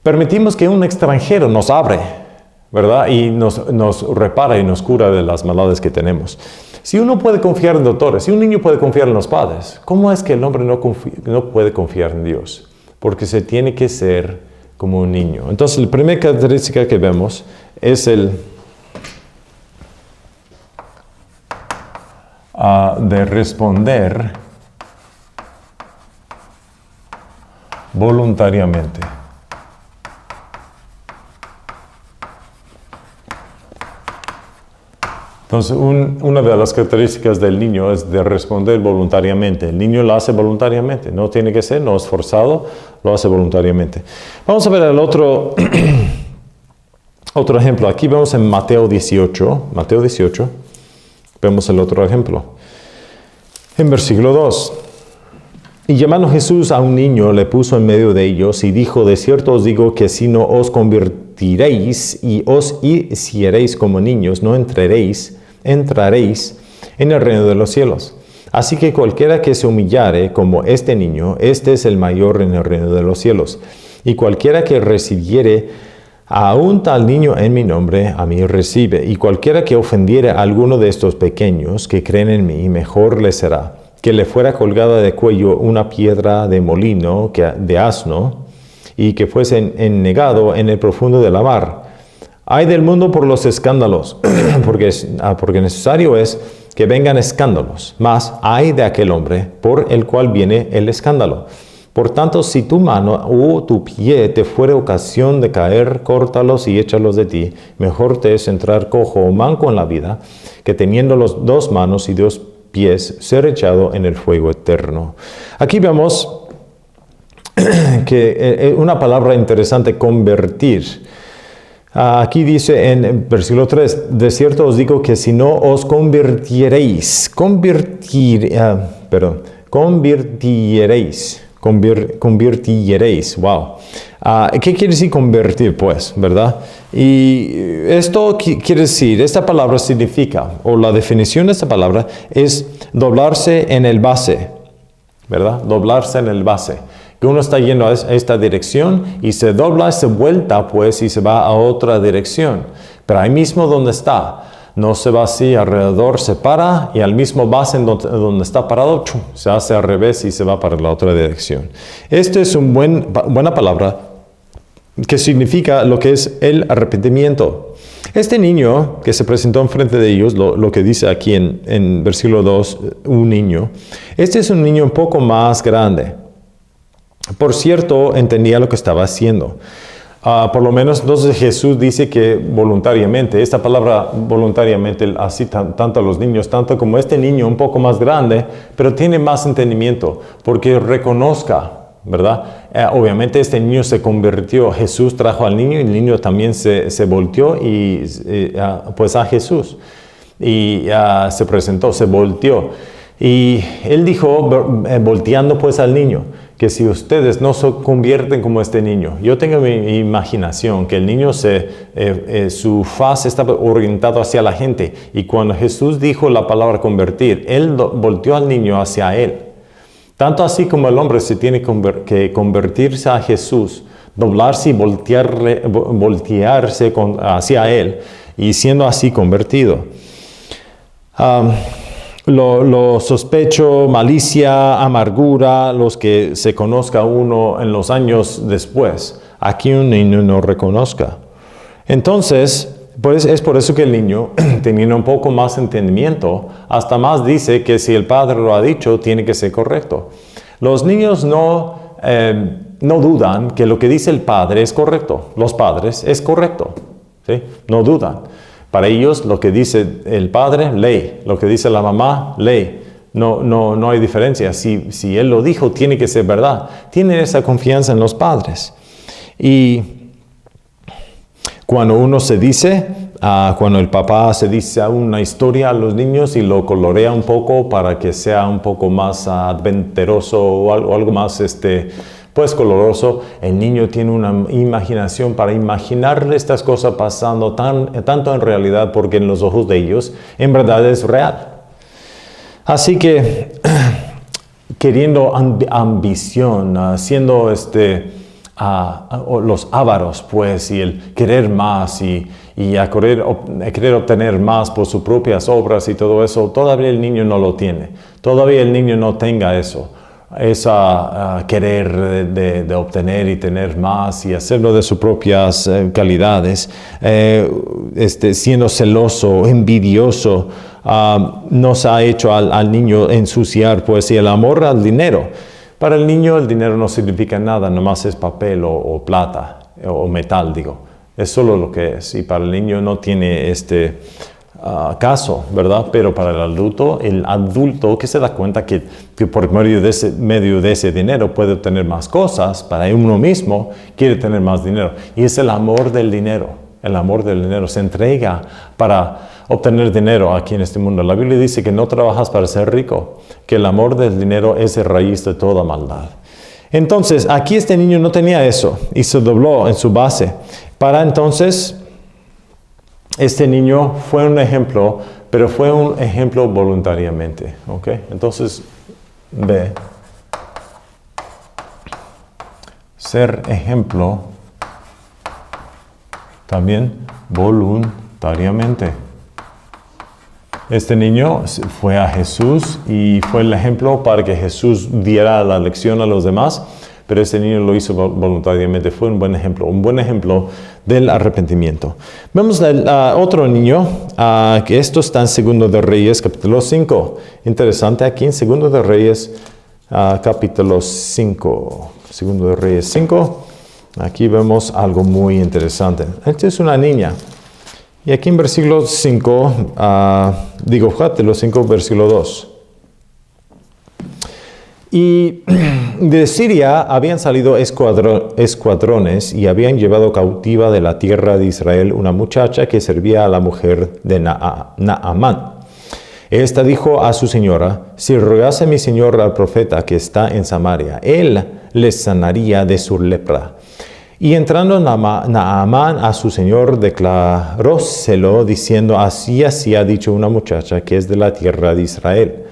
Permitimos que un extranjero nos abre, ¿verdad? Y nos repara y nos cura de las maldades que tenemos. Si uno puede confiar en doctores, si un niño puede confiar en los padres, ¿cómo es que el hombre no puede confiar en Dios? Porque se tiene que ser como un niño. Entonces, la primera característica que vemos es el de responder voluntariamente. Entonces, una de las características del niño es de responder voluntariamente. El niño lo hace voluntariamente, no tiene que ser, no es forzado, lo hace voluntariamente. Vamos a ver el otro ejemplo. Aquí vemos en Mateo 18, vemos el otro ejemplo. En versículo 2. Y llamando Jesús a un niño, le puso en medio de ellos y dijo: de cierto os digo que si no os convertiréis y os hiciereis como niños, no entraréis en el reino de los cielos. Así que cualquiera que se humillare como este niño, este es el mayor en el reino de los cielos. Y cualquiera que recibiere a un tal niño en mi nombre, a mí recibe. Y cualquiera que ofendiere a alguno de estos pequeños que creen en mí, mejor le será que le fuera colgada de cuello una piedra de molino de asno, y que fuese ennegado en el profundo de la mar. Ay del mundo por los escándalos, porque necesario es que vengan escándalos, mas ay de aquel hombre por el cual viene el escándalo. Por tanto, si tu mano o tu pie te fuere ocasión de caer, córtalos y échalos de ti. Mejor te es entrar cojo o manco en la vida, que teniendo los dos manos y dos pies ser echado en el fuego eterno. Aquí vemos que una palabra interesante, convertir. Aquí dice en versículo 3, de cierto os digo que si no os convirtiereis, wow. ¿Qué quiere decir convertir, pues, verdad? Y esto quiere decir, esta palabra significa, o la definición de esta palabra es doblarse en el base, ¿verdad? Doblarse en el base. Que uno está yendo a esta dirección y se dobla, se vuelta, pues, y se va a otra dirección. Pero ahí mismo donde está, no se va así alrededor, se para y al mismo base en donde está parado, se hace al revés y se va para la otra dirección. Esta es una buena palabra que significa lo que es el arrepentimiento. Este niño que se presentó enfrente de ellos, lo que dice aquí en versículo 2, un niño, este es un niño un poco más grande. Por cierto, entendía lo que estaba haciendo. Por lo menos entonces Jesús dice que voluntariamente, esta palabra voluntariamente, así tanto a los niños, tanto como este niño un poco más grande, pero tiene más entendimiento, porque reconozca, ¿verdad? Obviamente este niño se convirtió, Jesús trajo al niño y el niño también se volteó pues a Jesús y se presentó, se volteó. Y él dijo, volteando pues al niño, que si ustedes no se convierten como este niño, yo tengo mi imaginación que el niño su faz estaba orientado hacia la gente, y cuando Jesús dijo la palabra convertir, él volteó al niño hacia él. Tanto así como el hombre se tiene que convertirse a Jesús, doblarse y voltearse hacia Él, y siendo así convertido. Lo sospecho, malicia, amargura, los que se conozca uno en los años después. Aquí un niño no reconozca. Entonces, pues es por eso que el niño, teniendo un poco más entendimiento, hasta más dice que si el padre lo ha dicho, tiene que ser correcto. Los niños no dudan que lo que dice el padre es correcto. Los padres es correcto, ¿sí? No dudan. Para ellos lo que dice el padre, ley. Lo que dice la mamá, ley. No hay diferencia. Si él lo dijo, tiene que ser verdad. Tienen esa confianza en los padres. Y cuando uno se dice, cuando el papá se dice una historia a los niños y lo colorea un poco para que sea un poco más adventuroso o algo más pues coloroso, el niño tiene una imaginación para imaginar estas cosas pasando tanto en realidad, porque en los ojos de ellos en verdad es real. Así que queriendo ambición, siendo los ávaros, pues, y el querer más y a querer obtener más por sus propias obras y todo eso, todavía el niño no lo tiene. Todavía el niño no tenga eso. Esa querer de obtener y tener más y hacerlo de sus propias calidades, siendo celoso, envidioso, nos ha hecho al niño ensuciar, pues, y el amor al dinero. Para el niño el dinero no significa nada, nomás es papel o plata o metal, digo. Es solo lo que es, y para el niño no tiene caso, ¿verdad? Pero para el adulto que se da cuenta que por medio de ese dinero puede obtener más cosas, para uno mismo quiere tener más dinero. Y es el amor del dinero. El amor del dinero se entrega para obtener dinero aquí en este mundo. La Biblia dice que no trabajas para ser rico, que el amor del dinero es la raíz de toda maldad. Entonces, aquí este niño no tenía eso y se dobló en su base. Para entonces, este niño fue un ejemplo, pero fue un ejemplo voluntariamente. ¿Ok? Entonces, ve. Ser ejemplo también voluntariamente. Este niño fue a Jesús y fue el ejemplo para que Jesús diera la lección a los demás, pero este niño lo hizo voluntariamente. Fue un buen ejemplo del arrepentimiento. Vemos a otro niño, que esto está en 2 de Reyes, capítulo 5. Interesante, aquí en 2 de Reyes, capítulo 5. 2 de Reyes 5. Aquí vemos algo muy interesante. Esta es una niña. Y aquí en versículo 5, capítulo 5, versículo 2. Y de Siria habían salido escuadrones y habían llevado cautiva de la tierra de Israel una muchacha que servía a la mujer de Naamán. Esta dijo a su señora: si rogase mi señor al profeta que está en Samaria, él les sanaría de su lepra. Y entrando Naamán a su señor, declaróselo diciendo: así ha dicho una muchacha que es de la tierra de Israel.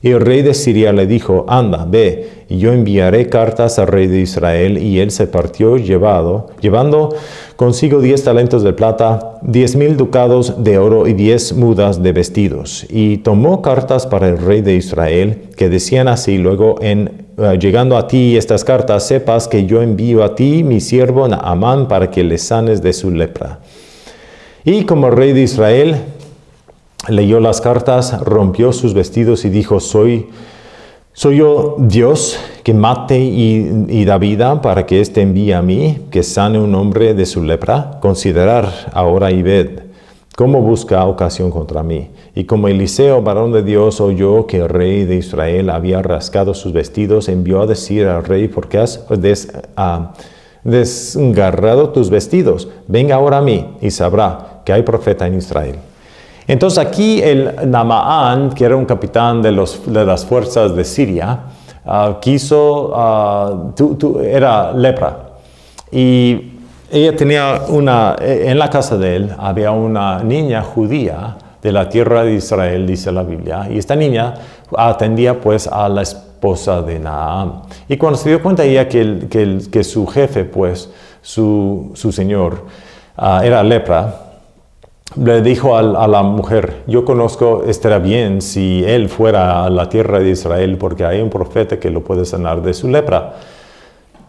Y el rey de Siria le dijo: anda, ve, y yo enviaré cartas al rey de Israel. Y él se partió llevando consigo 10 talentos de plata, 10,000 ducados de oro y 10 mudas de vestidos. Y tomó cartas para el rey de Israel, que decían así: luego llegando a ti estas cartas, sepas que yo envío a ti mi siervo Naamán para que le sanes de su lepra. Y como el rey de Israel leyó las cartas, rompió sus vestidos y dijo: ¿Soy yo Dios que mate y da vida para que éste envíe a mí, que sane un hombre de su lepra? Considerad ahora y ved cómo busca ocasión contra mí. Y como Eliseo, varón de Dios, oyó que el rey de Israel había rasgado sus vestidos, envió a decir al rey: ¿por qué has desgarrado tus vestidos? Venga ahora a mí y sabrá que hay profeta en Israel. Entonces aquí el Naamán, que era un capitán de las fuerzas de Siria, era lepra. Y ella tenía en la casa de él había una niña judía de la tierra de Israel, dice la Biblia. Y esta niña atendía pues a la esposa de Naamán. Y cuando se dio cuenta ella que su jefe, pues su señor, era lepra, le dijo a la mujer, yo conozco, estará bien si él fuera a la tierra de Israel, porque hay un profeta que lo puede sanar de su lepra.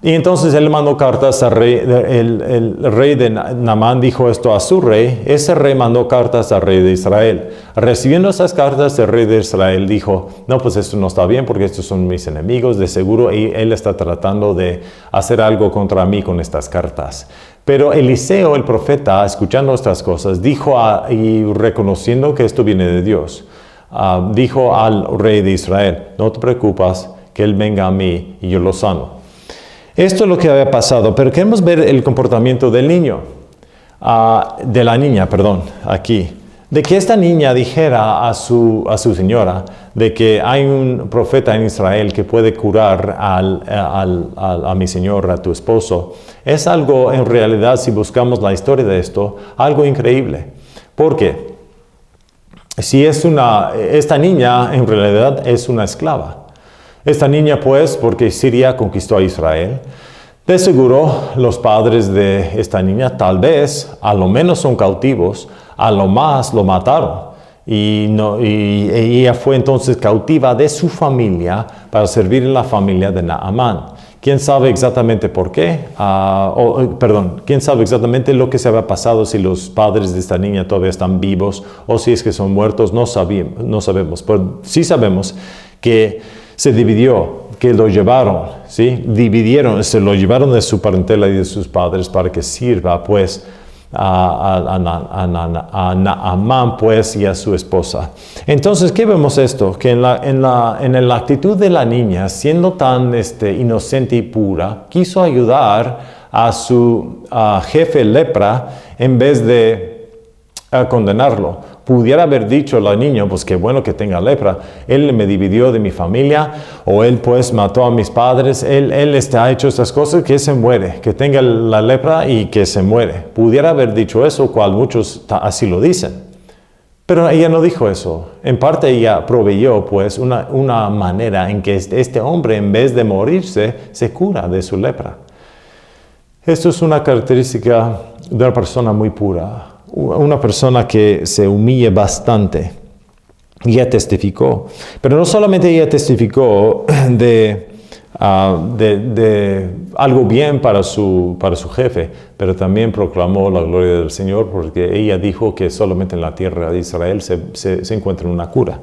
Y entonces él mandó cartas al rey, el rey de Naamán dijo esto a su rey, ese rey mandó cartas al rey de Israel. Recibiendo esas cartas, el rey de Israel dijo, no, pues esto no está bien porque estos son mis enemigos, de seguro él está tratando de hacer algo contra mí con estas cartas. Pero Eliseo, el profeta, escuchando estas cosas, dijo y reconociendo que esto viene de Dios, dijo al rey de Israel, no te preocupes, que él venga a mí y yo lo sano. Esto es lo que había pasado, pero queremos ver el comportamiento del niño, de la niña, aquí. De que esta niña dijera a su señora de que hay un profeta en Israel que puede curar a mi señor, a tu esposo. Es algo, en realidad, si buscamos la historia de esto, algo increíble. Porque si esta niña en realidad es una esclava. Esta niña, pues, porque Siria conquistó a Israel, de seguro los padres de esta niña tal vez, a lo menos son cautivos, a lo más lo mataron. Y ella fue entonces cautiva de su familia para servir en la familia de Naamán. ¿Quién sabe exactamente por qué? ¿Quién sabe exactamente lo que se había pasado si los padres de esta niña todavía están vivos o si es que son muertos? No sabemos, pero sí sabemos que se dividió, que lo llevaron, ¿sí? Se lo llevaron de su parentela y de sus padres para que sirva, pues, a Naamán, pues, y a su esposa. Entonces, ¿qué vemos esto? Que en la actitud de la niña, siendo tan inocente y pura, quiso ayudar a su jefe lepra en vez de condenarlo. Pudiera haber dicho la niña, pues qué bueno que tenga lepra, él me dividió de mi familia, o él pues mató a mis padres, él ha hecho estas cosas, que se muere, que tenga la lepra y que se muere. Pudiera haber dicho eso, cual muchos así lo dicen. Pero ella no dijo eso. En parte ella proveyó pues una manera en que este hombre, en vez de morirse, se cura de su lepra. Esto es una característica de una persona muy pura. Una persona que se humille bastante. Ella testificó. Pero no solamente ella testificó de algo bien para su jefe, pero también proclamó la gloria del Señor porque ella dijo que solamente en la tierra de Israel se encuentra una cura.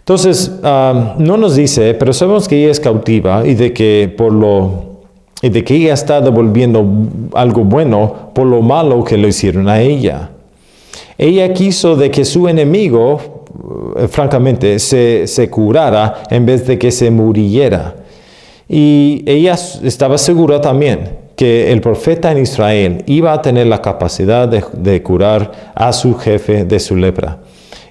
Entonces, no nos dice, pero sabemos que ella es cautiva y de que ella está devolviendo algo bueno por lo malo que le hicieron a ella. Ella quiso de que su enemigo, francamente, se curara en vez de que se muriera. Y ella estaba segura también que el profeta en Israel iba a tener la capacidad de curar a su jefe de su lepra.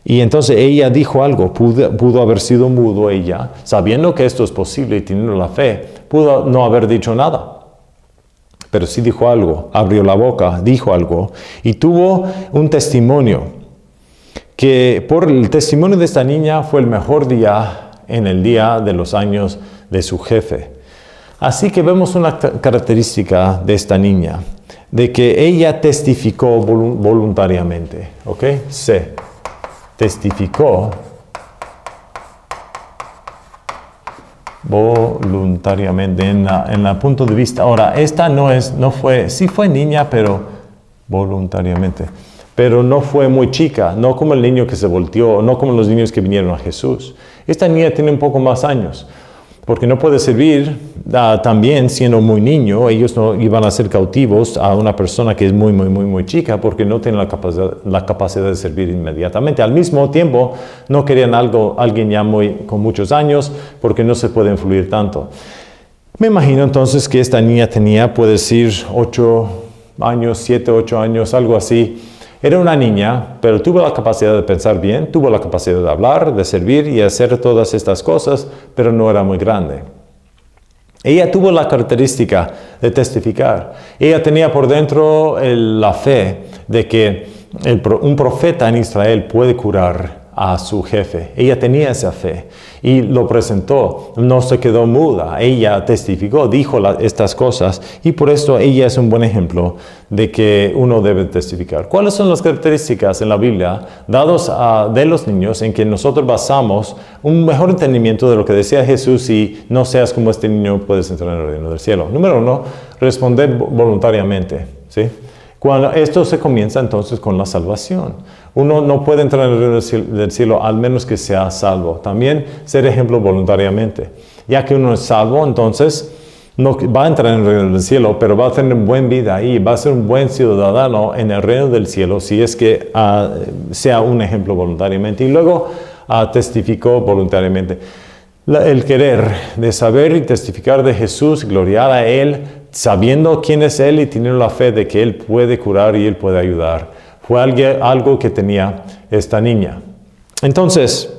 Y entonces ella dijo algo, pudo haber sido mudo ella, sabiendo que esto es posible y teniendo la fe, pudo no haber dicho nada. Pero sí dijo algo, abrió la boca, dijo algo y tuvo un testimonio que por el testimonio de esta niña fue el mejor día en el día de los años de su jefe. Así que vemos una característica de esta niña, de que ella testificó voluntariamente, ¿ok? Testificó voluntariamente en el punto de vista. Ahora, esta sí fue niña, pero voluntariamente. Pero no fue muy chica, no como el niño que se volteó, no como los niños que vinieron a Jesús. Esta niña tiene un poco más años, porque no puede servir también siendo muy niño. Ellos no iban a ser cautivos a una persona que es muy, muy, muy, muy chica, porque no tienen la capacidad de servir inmediatamente. Al mismo tiempo, no querían alguien ya con muchos años, porque no se puede influir tanto. Me imagino entonces que esta niña tenía, puede decir, 8 años, 7, 8 años, algo así. Era una niña, pero tuvo la capacidad de pensar bien, tuvo la capacidad de hablar, de servir y hacer todas estas cosas, pero no era muy grande. Ella tuvo la característica de testificar. Ella tenía por dentro la fe de que un profeta en Israel puede curar a su jefe. Ella tenía esa fe y lo presentó, no se quedó muda, ella testificó, dijo estas cosas y por esto ella es un buen ejemplo de que uno debe testificar. ¿Cuáles son las características en la Biblia dados de los niños en que nosotros basamos un mejor entendimiento de lo que decía Jesús y no seas como este niño puedes entrar en el reino del cielo? Número 1, responder voluntariamente, ¿sí? Cuando esto se comienza entonces con la salvación. Uno no puede entrar en el reino del cielo al menos que sea salvo. También ser ejemplo voluntariamente. Ya que uno es salvo, entonces no va a entrar en el reino del cielo, pero va a tener una buena vida ahí, va a ser un buen ciudadano en el reino del cielo si es que sea un ejemplo voluntariamente. Y luego testificó voluntariamente. El querer de saber y testificar de Jesús, gloriar a Él, sabiendo quién es Él y teniendo la fe de que Él puede curar y Él puede ayudar. Fue algo que tenía esta niña. Entonces,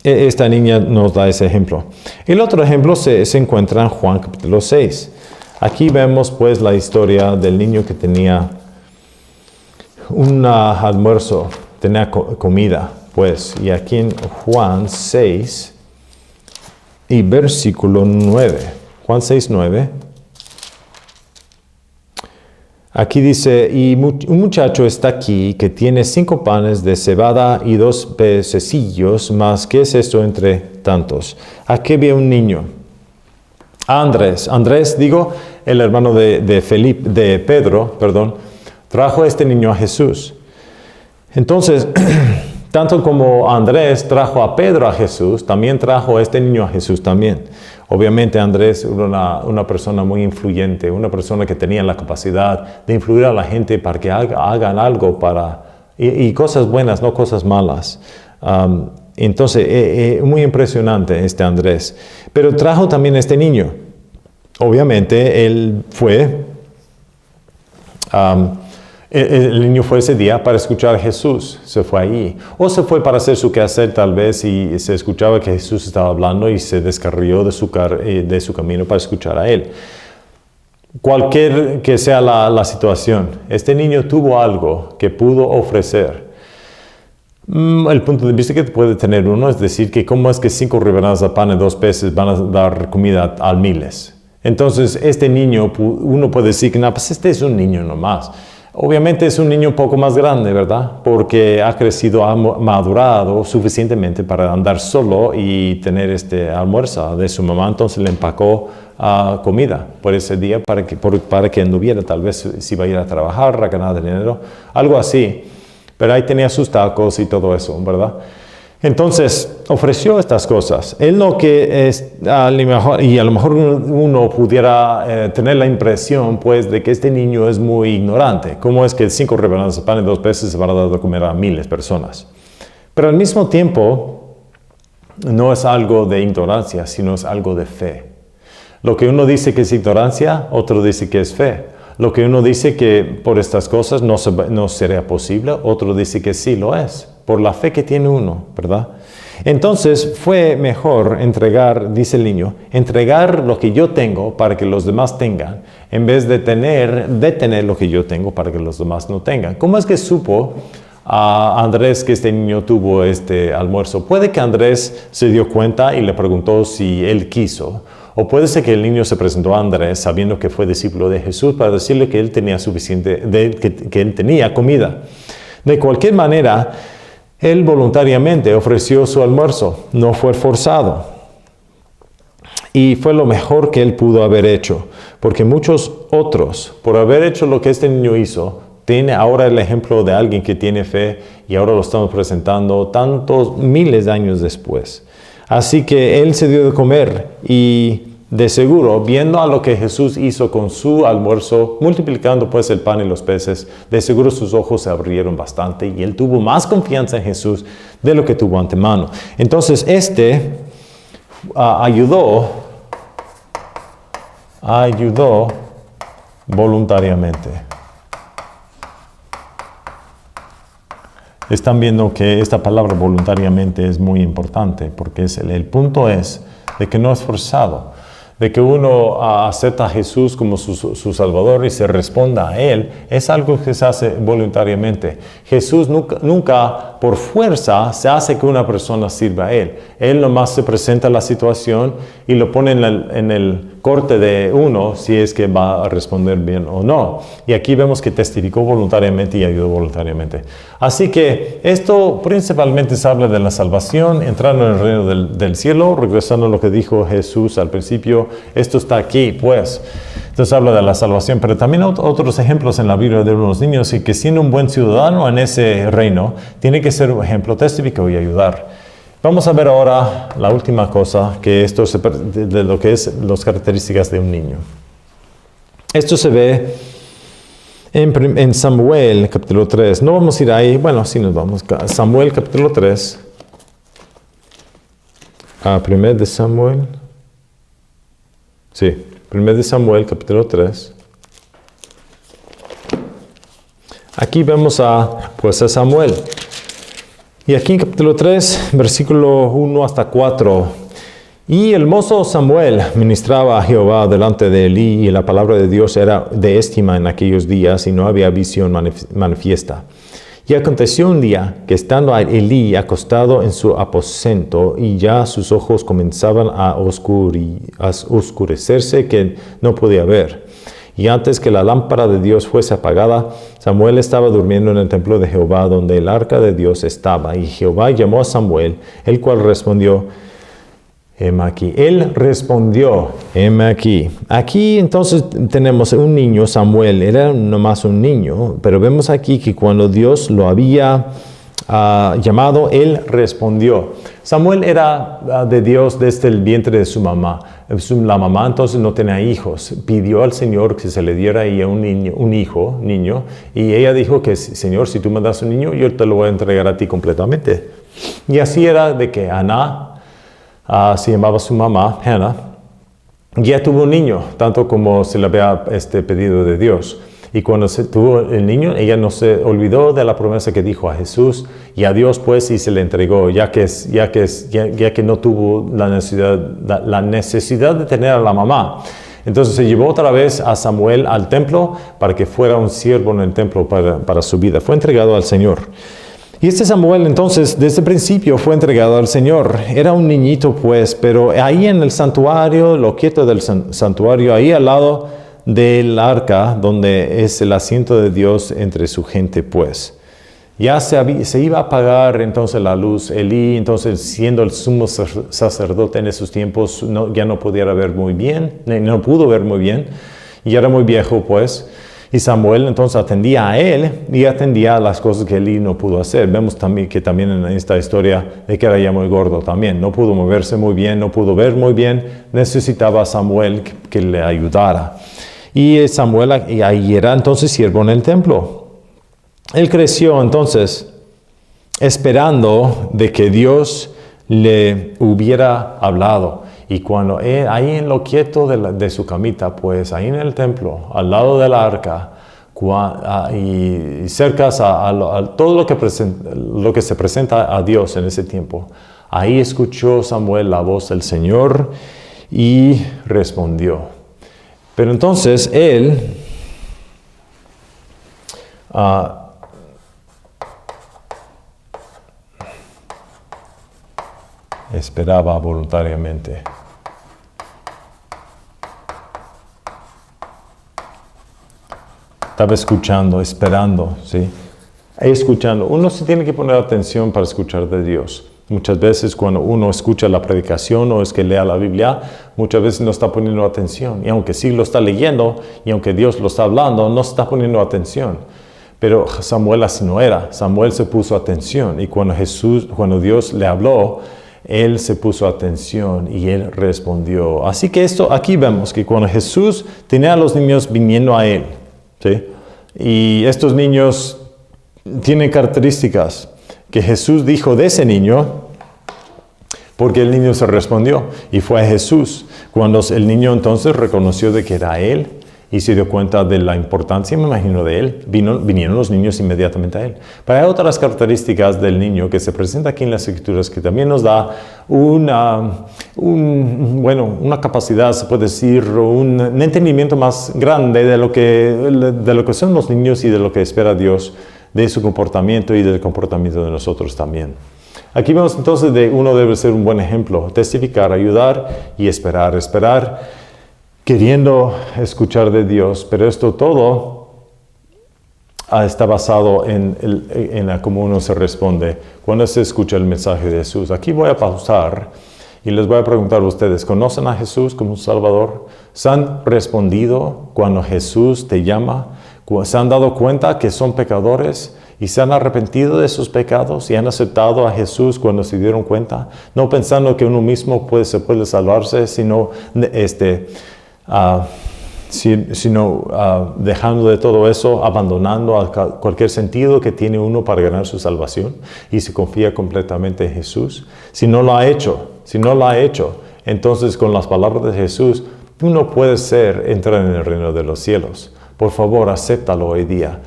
esta niña nos da ese ejemplo. El otro ejemplo se encuentra en Juan capítulo 6. Aquí vemos pues la historia del niño que tenía un almuerzo, tenía comida. Pues, y aquí en Juan 6 y versículo 9. Juan 6, 9. Aquí dice, y un muchacho está aquí que tiene 5 panes de cebada y 2 pececillos, más ¿qué es esto entre tantos? Aquí había un niño. Andrés, el hermano de Pedro, trajo a este niño a Jesús. Entonces, tanto como Andrés trajo a Pedro a Jesús, también trajo a este niño a Jesús también. Obviamente Andrés era una persona muy influyente, una persona que tenía la capacidad de influir a la gente para que hagan algo y cosas buenas, no cosas malas. Entonces, muy impresionante este Andrés. Pero trajo también a este niño. Obviamente él fue... el niño fue ese día para escuchar a Jesús, se fue allí. O se fue para hacer su quehacer tal vez y se escuchaba que Jesús estaba hablando y se descarrió de su camino para escuchar a él. Cualquier que sea la situación, este niño tuvo algo que pudo ofrecer. El punto de vista que puede tener uno es decir que cómo es que 5 rebanadas de pan y 2 peces van a dar comida a miles. Entonces este niño, uno puede decir que no, pues este es un niño nomás. Obviamente es un niño un poco más grande, ¿verdad? Porque ha crecido, ha madurado suficientemente para andar solo y tener este almuerzo de su mamá. Entonces le empacó comida por ese día para que anduviera, tal vez si iba a ir a trabajar, a ganar dinero, algo así. Pero ahí tenía sus tacos y todo eso, ¿verdad? Entonces ofreció estas cosas. Él no que es, a lo mejor uno pudiera tener la impresión pues de que este niño es muy ignorante. ¿Cómo es que 5 rebanadas de pan y 2 peces se van a dar de comer a miles de personas? Pero al mismo tiempo no es algo de ignorancia, sino es algo de fe. Lo que uno dice que es ignorancia, otro dice que es fe. Lo que uno dice que por estas cosas no sería posible, otro dice que sí lo es, por la fe que tiene uno, ¿verdad? Entonces fue mejor entregar, dice el niño, entregar lo que yo tengo para que los demás tengan, en vez de tener lo que yo tengo para que los demás no tengan. ¿Cómo es que supo Andrés que este niño tuvo este almuerzo? Puede que Andrés se dio cuenta y le preguntó si él quiso. O puede ser que el niño se presentó a Andrés sabiendo que fue discípulo de Jesús para decirle que él tenía que él tenía comida. De cualquier manera, él voluntariamente ofreció su almuerzo, no fue forzado. Y fue lo mejor que él pudo haber hecho, porque muchos otros, por haber hecho lo que este niño hizo, tiene ahora el ejemplo de alguien que tiene fe y ahora lo estamos presentando tantos miles de años después. Así que él se dio de comer y de seguro, viendo a lo que Jesús hizo con su almuerzo, multiplicando pues el pan y los peces, de seguro sus ojos se abrieron bastante y él tuvo más confianza en Jesús de lo que tuvo antemano. Entonces ayudó voluntariamente. Están viendo que esta palabra voluntariamente es muy importante porque el punto es de que no es forzado. de que uno acepta a Jesús como su Salvador y se responda a Él, es algo que se hace voluntariamente. Jesús nunca por fuerza se hace que una persona sirva a Él. Él nomás se presenta la situación y lo pone en el corte de uno si es que va a responder bien o no. Y aquí vemos que testificó voluntariamente y ayudó voluntariamente. Así que esto principalmente se habla de la salvación, entrando en el reino del cielo, regresando a lo que dijo Jesús al principio. Esto está aquí, pues. Entonces habla de la salvación, pero también otros ejemplos en la Biblia de unos niños y que siendo un buen ciudadano en ese reino, tiene que ser un ejemplo, testificar y ayudar. Vamos a ver ahora la última cosa, que esto de lo que es las características de un niño. Esto se ve en Samuel, capítulo 3. No vamos a ir ahí, bueno, sí nos vamos. Samuel, capítulo 3. Primer de Samuel. Sí, primer de Samuel, capítulo 3. Aquí vemos a Samuel. Y aquí en capítulo 3, versículo 1 hasta 4. Y el mozo Samuel ministraba a Jehová delante de Elí, y la palabra de Dios era de estima en aquellos días, y no había visión manifiesta. Y aconteció un día que estando Elí acostado en su aposento, y ya sus ojos comenzaban a oscurecerse, que no podía ver. Y antes que la lámpara de Dios fuese apagada, Samuel estaba durmiendo en el templo de Jehová, donde el arca de Dios estaba. Y Jehová llamó a Samuel, el cual respondió, heme aquí. Él respondió, heme aquí. Aquí entonces tenemos un niño, Samuel, era nomás un niño, pero vemos aquí que cuando Dios lo había llamado, él respondió. Samuel era de Dios desde el vientre de su mamá. La mamá entonces no tenía hijos. Pidió al Señor que se le diera a ella un niño, y ella dijo que, Señor, si tú me das un niño, yo te lo voy a entregar a ti completamente. Y así era de que Ana, se llamaba su mamá, Hannah, ya tuvo un niño, tanto como se le había pedido de Dios. Y cuando se tuvo el niño, ella no se olvidó de la promesa que dijo a Jesús y a Dios, pues, y se le entregó, ya que no tuvo la necesidad de tener a la mamá. Entonces se llevó otra vez a Samuel al templo para que fuera un siervo en el templo para su vida. Fue entregado al Señor. Y Samuel entonces desde el principio fue entregado al Señor. Era un niñito, pues, pero ahí en el santuario, lo quieto del santuario, ahí al lado del arca, donde es el asiento de Dios entre su gente, pues. Ya se iba a apagar entonces la luz. Elí, entonces, siendo el sumo sacerdote en esos tiempos, ya no pudiera ver muy bien, no pudo ver muy bien, y era muy viejo, pues. Y Samuel entonces atendía a él y atendía a las cosas que Elí no pudo hacer. Vemos también que también en esta historia de que era ya muy gordo también. No pudo moverse muy bien, no pudo ver muy bien. Necesitaba a Samuel que le ayudara. Y Samuel ahí era entonces siervo en el templo. Él creció entonces esperando de que Dios le hubiera hablado. Y cuando ahí en lo quieto de su camita, pues ahí en el templo, al lado del arca, y cerca a todo lo que se presenta a Dios en ese tiempo, ahí escuchó Samuel la voz del Señor y respondió. Pero entonces él esperaba voluntariamente. Estaba escuchando, esperando, ¿sí? Escuchando. Uno se tiene que poner atención para escuchar de Dios. Muchas veces cuando uno escucha la predicación o es que lea la Biblia, muchas veces no está poniendo atención. Y aunque sí lo está leyendo y aunque Dios lo está hablando, no está poniendo atención. Pero Samuel así no era. Samuel se puso atención. Y cuando Dios le habló, él se puso atención y él respondió. Así que aquí vemos que cuando Jesús tenía a los niños viniendo a él, ¿sí? Y estos niños tienen características que Jesús dijo de ese niño, porque el niño se respondió y fue a Jesús. Cuando el niño entonces reconoció de que era él y se dio cuenta de la importancia, me imagino, de él, vinieron los niños inmediatamente a él. Pero hay otras características del niño que se presenta aquí en las Escrituras que también nos da una capacidad, se puede decir, un entendimiento más grande de lo que son los niños y de lo que espera Dios de su comportamiento y del comportamiento de nosotros también. Aquí vemos entonces uno debe ser un buen ejemplo, testificar, ayudar y esperar. Esperar queriendo escuchar de Dios, pero esto todo está basado en cómo uno se responde cuando se escucha el mensaje de Jesús. Aquí voy a pausar y les voy a preguntar a ustedes, ¿conocen a Jesús como Salvador? ¿Se han respondido cuando Jesús te llama? ¿Se han dado cuenta que son pecadores y se han arrepentido de sus pecados y han aceptado a Jesús cuando se dieron cuenta? No pensando que uno mismo se puede salvarse, sino dejando de todo eso, abandonando cualquier sentido que tiene uno para ganar su salvación y se confía completamente en Jesús. Si no lo ha hecho, entonces con las palabras de Jesús, uno puede entrar en el reino de los cielos. Por favor, acéptalo hoy día.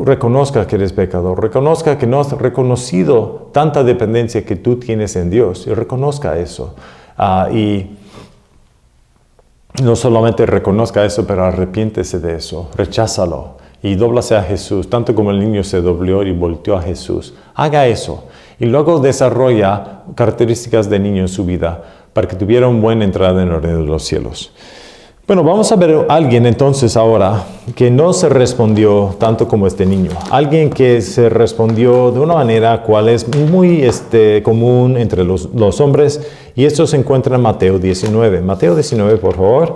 Reconozca que eres pecador, reconozca que no has reconocido tanta dependencia que tú tienes en Dios y reconozca eso. Y no solamente reconozca eso, pero arrepiéntese de eso, recházalo y dóblase a Jesús, tanto como el niño se dobló y volteó a Jesús. Haga eso y luego desarrolla características de niño en su vida para que tuviera una buena entrada en el reino de los cielos. Bueno, vamos a ver a alguien entonces ahora que no se respondió tanto como este niño. Alguien que se respondió de una manera cual es muy común entre los hombres, y esto se encuentra en Mateo 19. Mateo 19, por favor.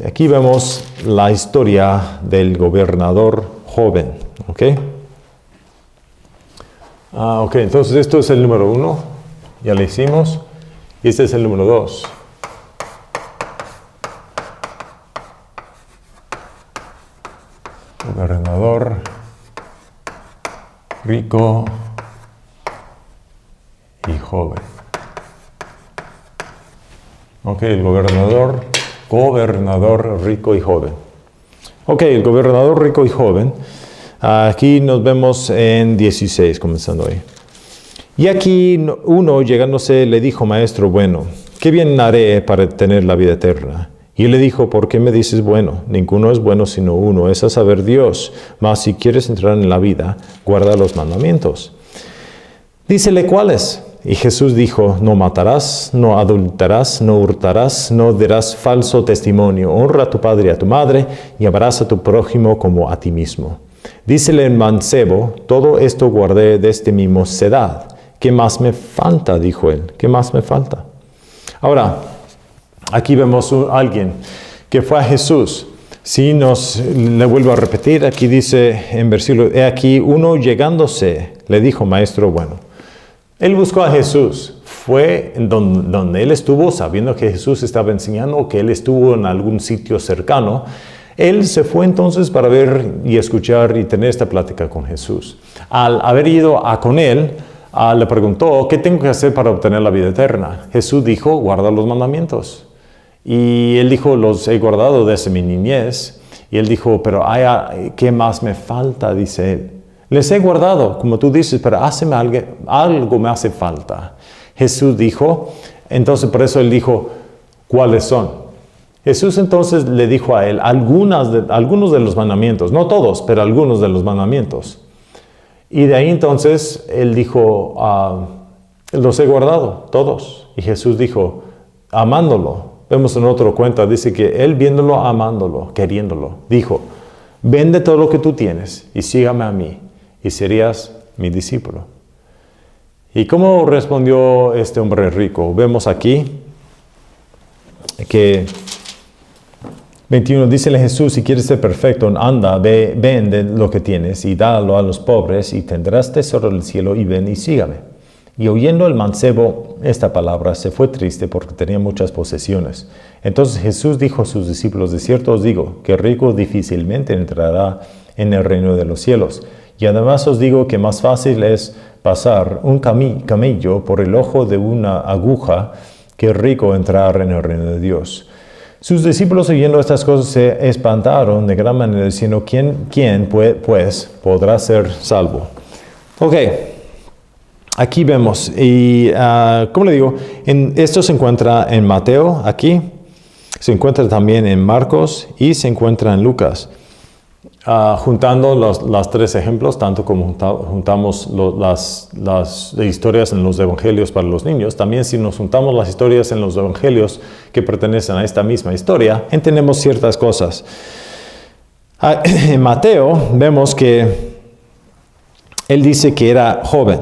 Aquí vemos la historia del gobernador joven. ¿Ok? Entonces esto es el número 1. Ya lo hicimos. Y este es el número 2. Gobernador rico y joven. El gobernador rico y joven. El gobernador rico y joven. Aquí nos vemos en 16, comenzando ahí. Y aquí uno llegándose le dijo, maestro bueno, ¿qué bien haré para tener la vida eterna? Y él le dijo, ¿por qué me dices bueno? Ninguno es bueno sino uno, es a saber Dios. Mas si quieres entrar en la vida, guarda los mandamientos. Dícele, ¿cuáles? Y Jesús dijo, no matarás, no adulterarás, no hurtarás, no dirás falso testimonio, honra a tu padre y a tu madre, y amarás a tu prójimo como a ti mismo. Dícele el mancebo, todo esto guardé desde mi mocedad. ¿Qué más me falta? Dijo él, ¿qué más me falta? Ahora, aquí vemos a alguien que fue a Jesús. Si le vuelvo a repetir, aquí dice en versículo, he aquí uno llegándose, le dijo, maestro bueno. Él buscó a Jesús, fue donde él estuvo, sabiendo que Jesús estaba enseñando, o que él estuvo en algún sitio cercano. Él se fue entonces para ver y escuchar y tener esta plática con Jesús. Al haber ido con él, le preguntó, ¿qué tengo que hacer para obtener la vida eterna? Jesús dijo, guarda los mandamientos. Y él dijo, los he guardado desde mi niñez. Y él dijo, pero ¿qué más me falta? Dice él. Les he guardado, como tú dices, pero algo me hace falta. Jesús dijo, entonces por eso él dijo, ¿cuáles son? Jesús entonces le dijo a él algunos de los mandamientos, no todos, pero algunos de los mandamientos. Y de ahí entonces él dijo, los he guardado, todos. Y Jesús dijo, amándolo. Vemos en otra cuenta, dice que él viéndolo, amándolo, queriéndolo, dijo, vende todo lo que tú tienes y sígame a mí y serías mi discípulo. ¿Y cómo respondió este hombre rico? Vemos aquí que 21, dícele Jesús, si quieres ser perfecto, anda, vende lo que tienes y dalo a los pobres y tendrás tesoro en el cielo y ven y sígame. Y oyendo el mancebo esta palabra, se fue triste porque tenía muchas posesiones. Entonces Jesús dijo a sus discípulos, de cierto os digo, que el rico difícilmente entrará en el reino de los cielos. Y además os digo que más fácil es pasar un camello por el ojo de una aguja que el rico entrar en el reino de Dios. Sus discípulos oyendo estas cosas se espantaron de gran manera, diciendo, ¿quién pues podrá ser salvo? aquí vemos, y como le digo, esto se encuentra en Mateo, aquí, se encuentra también en Marcos y se encuentra en Lucas. Juntando los tres ejemplos, tanto como juntamos las historias en los evangelios para los niños, también si nos juntamos las historias en los evangelios que pertenecen a esta misma historia, entendemos ciertas cosas. En Mateo vemos que él dice que era joven,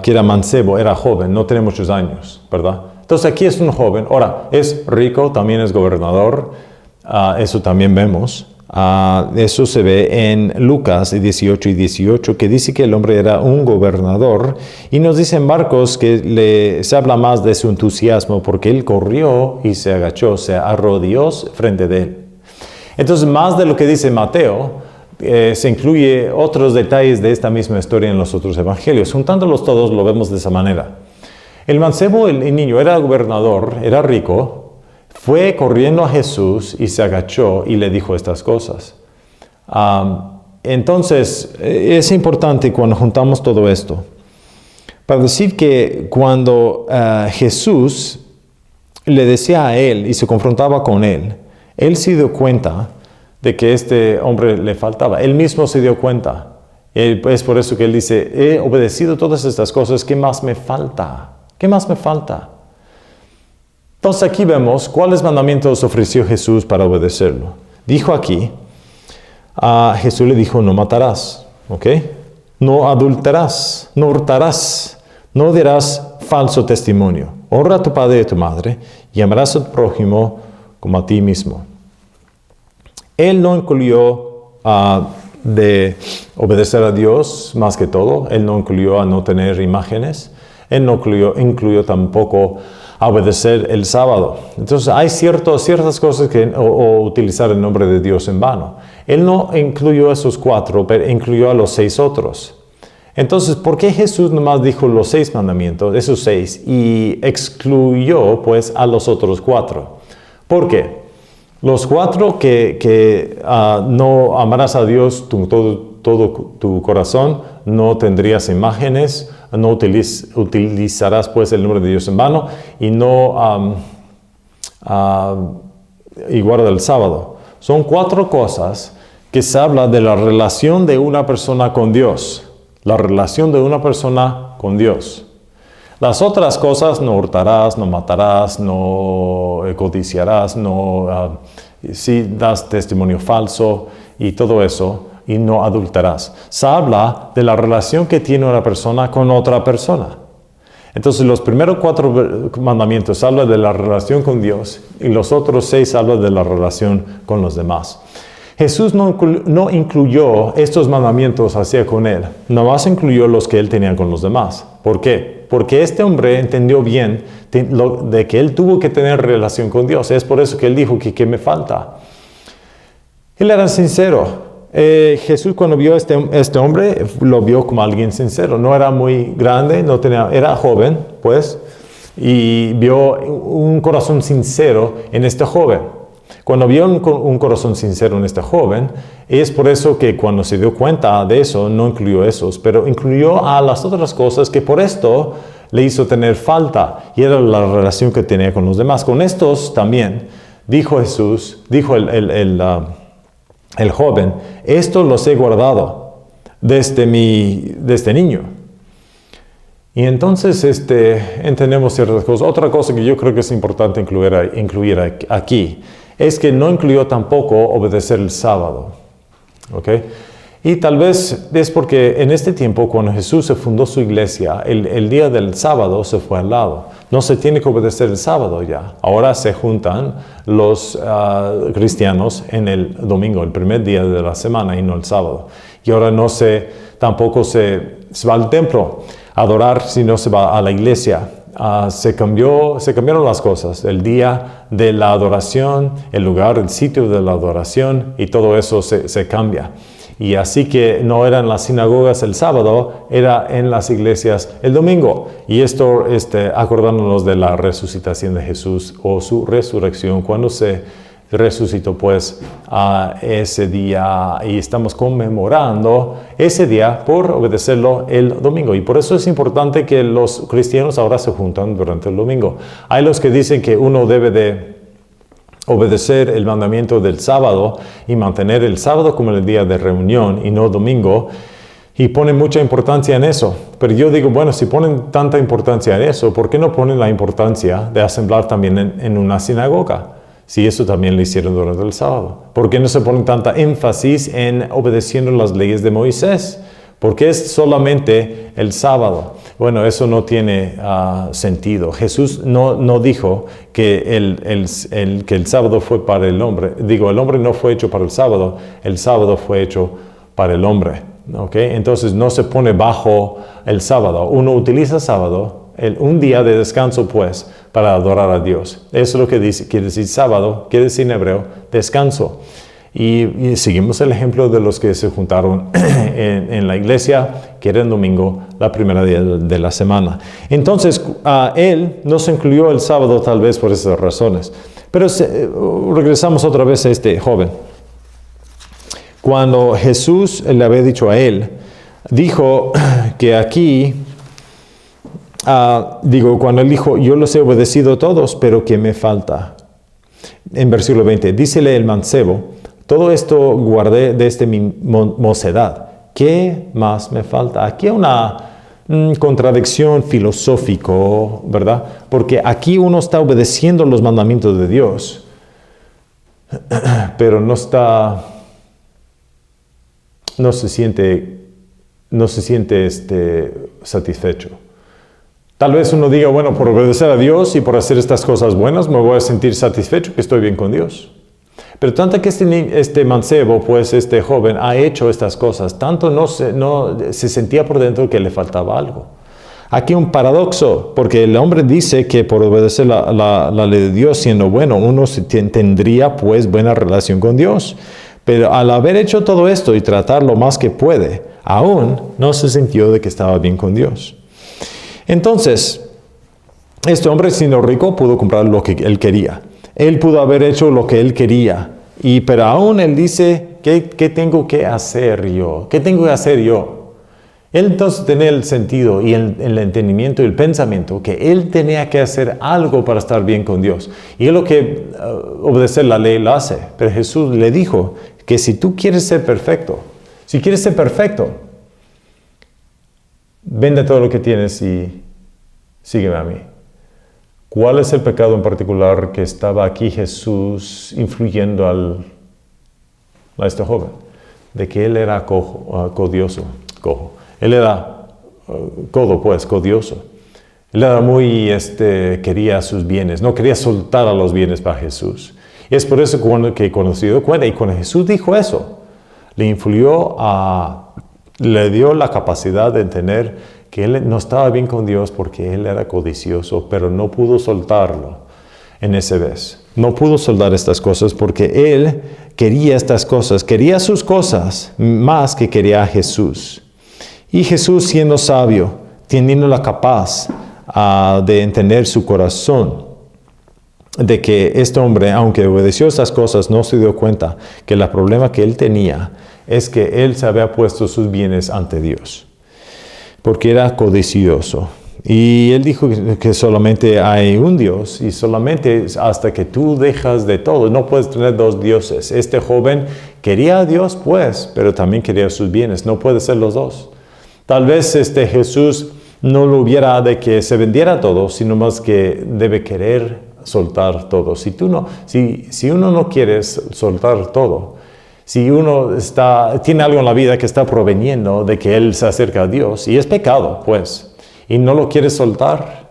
que era mancebo, era joven, no tiene muchos años, ¿verdad? Entonces aquí es un joven, ahora es rico, también es gobernador, eso también vemos. Eso se ve en Lucas 18 y 18, que dice que el hombre era un gobernador, y nos dice en Marcos que se habla más de su entusiasmo porque él corrió y se agachó, se arrodilló frente de él. Entonces, más de lo que dice Mateo, se incluye otros detalles de esta misma historia en los otros evangelios. Juntándolos todos lo vemos de esa manera. El mancebo, el niño, era gobernador, era rico, fue corriendo a Jesús y se agachó y le dijo estas cosas. Entonces, es importante cuando juntamos todo esto, para decir que cuando Jesús le decía a él y se confrontaba con él se dio cuenta de que este hombre le faltaba. Él mismo se dio cuenta. Es por eso que él dice, he obedecido todas estas cosas, ¿qué más me falta? ¿Qué más me falta? Entonces aquí vemos cuáles mandamientos ofreció Jesús para obedecerlo. Dijo aquí, Jesús le dijo, no matarás, ¿ok? No adulterarás, no hurtarás, no dirás falso testimonio. Honra a tu padre y a tu madre y amarás al prójimo como a ti mismo. Él no incluyó de obedecer a Dios más que todo. Él no incluyó a no tener imágenes. Él no incluyó tampoco a obedecer el sábado. Entonces hay ciertas cosas o utilizar el nombre de Dios en vano. Él no incluyó esos 4, pero incluyó a los 6 otros. Entonces, ¿por qué Jesús nomás dijo los 6 mandamientos, esos 6, y excluyó pues a los otros 4? ¿Por qué? Los 4 que no amarás a Dios con todo tu corazón, no tendrías imágenes, no utilizarás pues el nombre de Dios en vano y no y guarda el sábado. Son 4 cosas que se habla de la relación de una persona con Dios. La relación de una persona con Dios. Las otras cosas, no hurtarás, no matarás, no codiciarás, si das testimonio falso y todo eso, y no adulterarás. Se habla de la relación que tiene una persona con otra persona. Entonces, los primeros 4 mandamientos hablan de la relación con Dios y los otros 6 hablan de la relación con los demás. Jesús no incluyó estos mandamientos hacia con él, nomás incluyó los que él tenía con los demás. ¿Por qué? Porque este hombre entendió bien de que él tuvo que tener relación con Dios. Es por eso que él dijo que ¿qué me falta? Él era sincero. Jesús cuando vio a este hombre, lo vio como alguien sincero. No era muy grande, era joven, pues, y vio un corazón sincero en este joven. Cuando vio un corazón sincero en este joven, es por eso que cuando se dio cuenta de eso, no incluyó esos, pero incluyó a las otras cosas que por esto le hizo tener falta, y era la relación que tenía con los demás. Con estos también, dijo Jesús, dijo el joven, esto los he guardado desde niño. Y entonces entendemos ciertas cosas. Otra cosa que yo creo que es importante incluir aquí es que no incluyó tampoco obedecer el sábado. ¿Ok? Y tal vez es porque en este tiempo, cuando Jesús se fundó su iglesia, el día del sábado se fue al lado. No se tiene que obedecer el sábado ya. Ahora se juntan los cristianos en el domingo, el primer día de la semana, y no el sábado. Y ahora tampoco se va al templo a adorar, sino se va a la iglesia. Se cambiaron las cosas, el día de la adoración, el lugar, el sitio de la adoración, y todo eso se cambia. Y así que no era en las sinagogas el sábado, era en las iglesias el domingo. Y esto acordándonos de la resucitación de Jesús o su resurrección, cuando se resucitó pues ese día y estamos conmemorando ese día por obedecerlo el domingo. Y por eso es importante que los cristianos ahora se juntan durante el domingo. Hay los que dicen que uno debe de obedecer el mandamiento del sábado y mantener el sábado como el día de reunión y no domingo, y ponen mucha importancia en eso. Pero yo digo, bueno, si ponen tanta importancia en eso, ¿por qué no ponen la importancia de asemblar también en una sinagoga? Si eso también lo hicieron durante el sábado. ¿Por qué no se pone tanta énfasis en obedeciendo las leyes de Moisés? ¿Por qué es solamente el sábado? Bueno, eso no tiene sentido. Jesús no dijo que el sábado fue para el hombre. Digo, el hombre no fue hecho para el sábado fue hecho para el hombre. ¿Okay? Entonces no se pone bajo el sábado. Uno utiliza sábado, un día de descanso pues, para adorar a Dios. Eso es lo que quiere decir sábado, quiere decir en hebreo descanso. Y seguimos el ejemplo de los que se juntaron en la iglesia, que era el domingo, la primera día de la semana. Entonces, él no se incluyó el sábado tal vez por esas razones. Pero regresamos otra vez a este joven. Cuando Jesús le había dicho a él, dijo que aquí, cuando él dijo, yo los he obedecido todos, pero ¿qué me falta? En versículo 20, dícele el mancebo, todo esto guardé desde mi mocedad. ¿Qué más me falta? Aquí hay una contradicción filosófica, ¿verdad? Porque aquí uno está obedeciendo los mandamientos de Dios, pero no se siente satisfecho. Tal vez uno diga, bueno, por obedecer a Dios y por hacer estas cosas buenas, me voy a sentir satisfecho que estoy bien con Dios. Pero tanto que este mancebo, pues este joven, ha hecho estas cosas, tanto no se sentía por dentro que le faltaba algo. Aquí un paradoxo, porque el hombre dice que por obedecer la ley de Dios, siendo bueno, uno tendría pues buena relación con Dios. Pero al haber hecho todo esto y tratar lo más que puede, aún no se sintió de que estaba bien con Dios. Entonces, este hombre siendo rico pudo comprar lo que él quería. Él pudo haber hecho lo que él quería. Pero aún él dice, ¿qué tengo que hacer yo? ¿Qué tengo que hacer yo? Él entonces tenía el sentido y el entendimiento y el pensamiento que él tenía que hacer algo para estar bien con Dios. Y es lo que obedecer la ley lo hace. Pero Jesús le dijo que si tú quieres ser perfecto, vende todo lo que tienes y sígueme a mí. ¿Cuál es el pecado en particular que estaba aquí Jesús influyendo a este joven? De que él era codioso. Él era codioso. Él era muy, quería sus bienes, no quería soltar a los bienes para Jesús. Y es por eso que cuando se dio cuenta, y cuando Jesús dijo eso, le dio la capacidad de entender que él no estaba bien con Dios porque él era codicioso, pero no pudo soltarlo en ese vez. No pudo soltar estas cosas porque él quería estas cosas, quería sus cosas más que quería a Jesús. Y Jesús, siendo sabio, teniendo la capaz de entender su corazón, de que este hombre, aunque obedeció estas cosas, no se dio cuenta que el problema que él tenía es que él se había puesto sus bienes ante Dios, porque era codicioso. Y él dijo que solamente hay un Dios, y solamente hasta que tú dejas de todo, no puedes tener dos dioses. Este joven quería a Dios, pues, pero también quería sus bienes. No puede ser los dos. Tal vez Jesús no lo hubiera de que se vendiera todo, sino más que debe querer soltar todo. Si uno no quiere soltar todo, si uno tiene algo en la vida que está proveniendo de que él se acerca a Dios, y es pecado, pues, y no lo quiere soltar,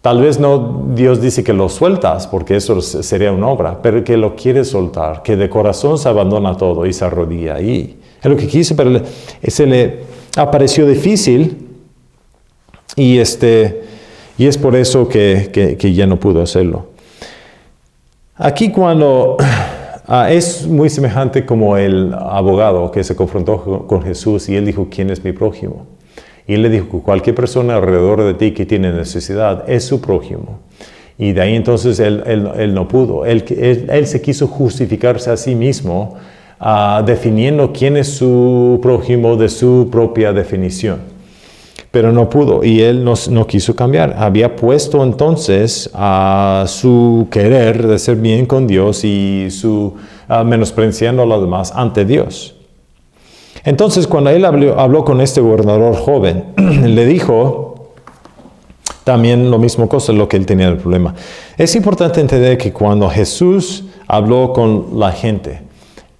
tal vez no Dios dice que lo sueltas, porque eso sería una obra, pero que lo quiere soltar, que de corazón se abandona todo y se arrodilla ahí. Es lo que quiso, pero se le apareció difícil, y es por eso que ya no pudo hacerlo. Aquí cuando es muy semejante como el abogado que se confrontó con Jesús y él dijo, ¿quién es mi prójimo? Y él le dijo, cualquier persona alrededor de ti que tiene necesidad es su prójimo. Y de ahí entonces él no pudo. Él se quiso justificarse a sí mismo, definiendo quién es su prójimo de su propia definición. Pero no pudo y él no quiso cambiar. Había puesto entonces a su querer de ser bien con Dios y su menospreciando a los demás ante Dios. Entonces, cuando él habló con este gobernador joven, le dijo también lo mismo cosa, lo que él tenía el problema. Es importante entender que cuando Jesús habló con la gente,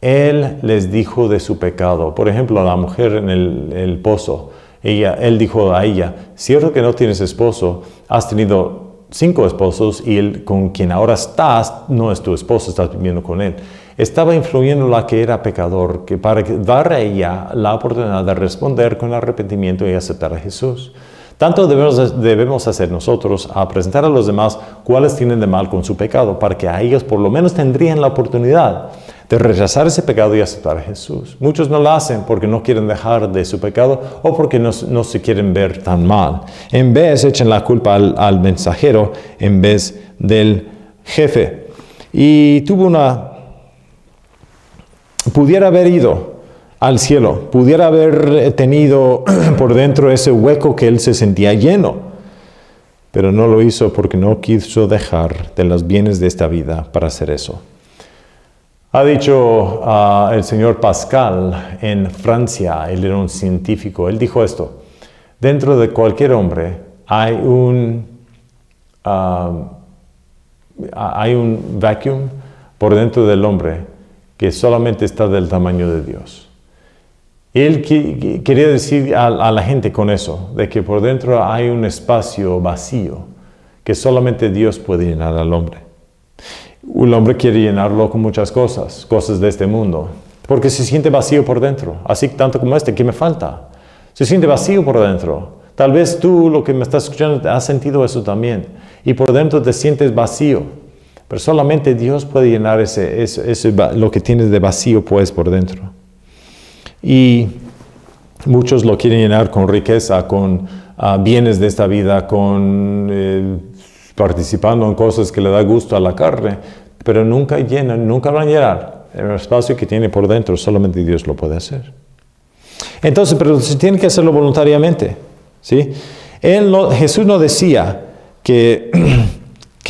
él les dijo de su pecado. Por ejemplo, a la mujer en el pozo, él dijo a ella, cierto que no tienes esposo, has tenido 5 esposos y el con quien ahora estás no es tu esposo, estás viviendo con él. Estaba influyendo la que era pecador, que para dar a ella la oportunidad de responder con arrepentimiento y aceptar a Jesús. Tanto debemos hacer nosotros a presentar a los demás cuáles tienen de mal con su pecado, para que a ellos por lo menos tendrían la oportunidad de rechazar ese pecado y aceptar a Jesús. Muchos no lo hacen porque no quieren dejar de su pecado o porque no se quieren ver tan mal. En vez, echan la culpa al mensajero en vez del jefe. Y pudiera haber ido al cielo, pudiera haber tenido por dentro ese hueco que él se sentía lleno, pero no lo hizo porque no quiso dejar de los bienes de esta vida para hacer eso. Ha dicho el señor Pascal en Francia, él era un científico, él dijo esto: dentro de cualquier hombre hay un vacuum por dentro del hombre que solamente está del tamaño de Dios. Él quería decir a la gente con eso, de que por dentro hay un espacio vacío que solamente Dios puede llenar al hombre. El hombre quiere llenarlo con muchas cosas de este mundo, porque se siente vacío por dentro, así tanto como ¿qué me falta? Se siente vacío por dentro. Tal vez tú, lo que me estás escuchando, has sentido eso también, y por dentro te sientes vacío, pero solamente Dios puede llenar lo que tienes de vacío pues por dentro. Y muchos lo quieren llenar con riqueza, con bienes de esta vida, participando en cosas que le da gusto a la carne, pero nunca van a llenar el espacio que tiene por dentro. Solamente Dios lo puede hacer. Entonces, pero se tiene que hacerlo voluntariamente, ¿sí? Jesús no decía que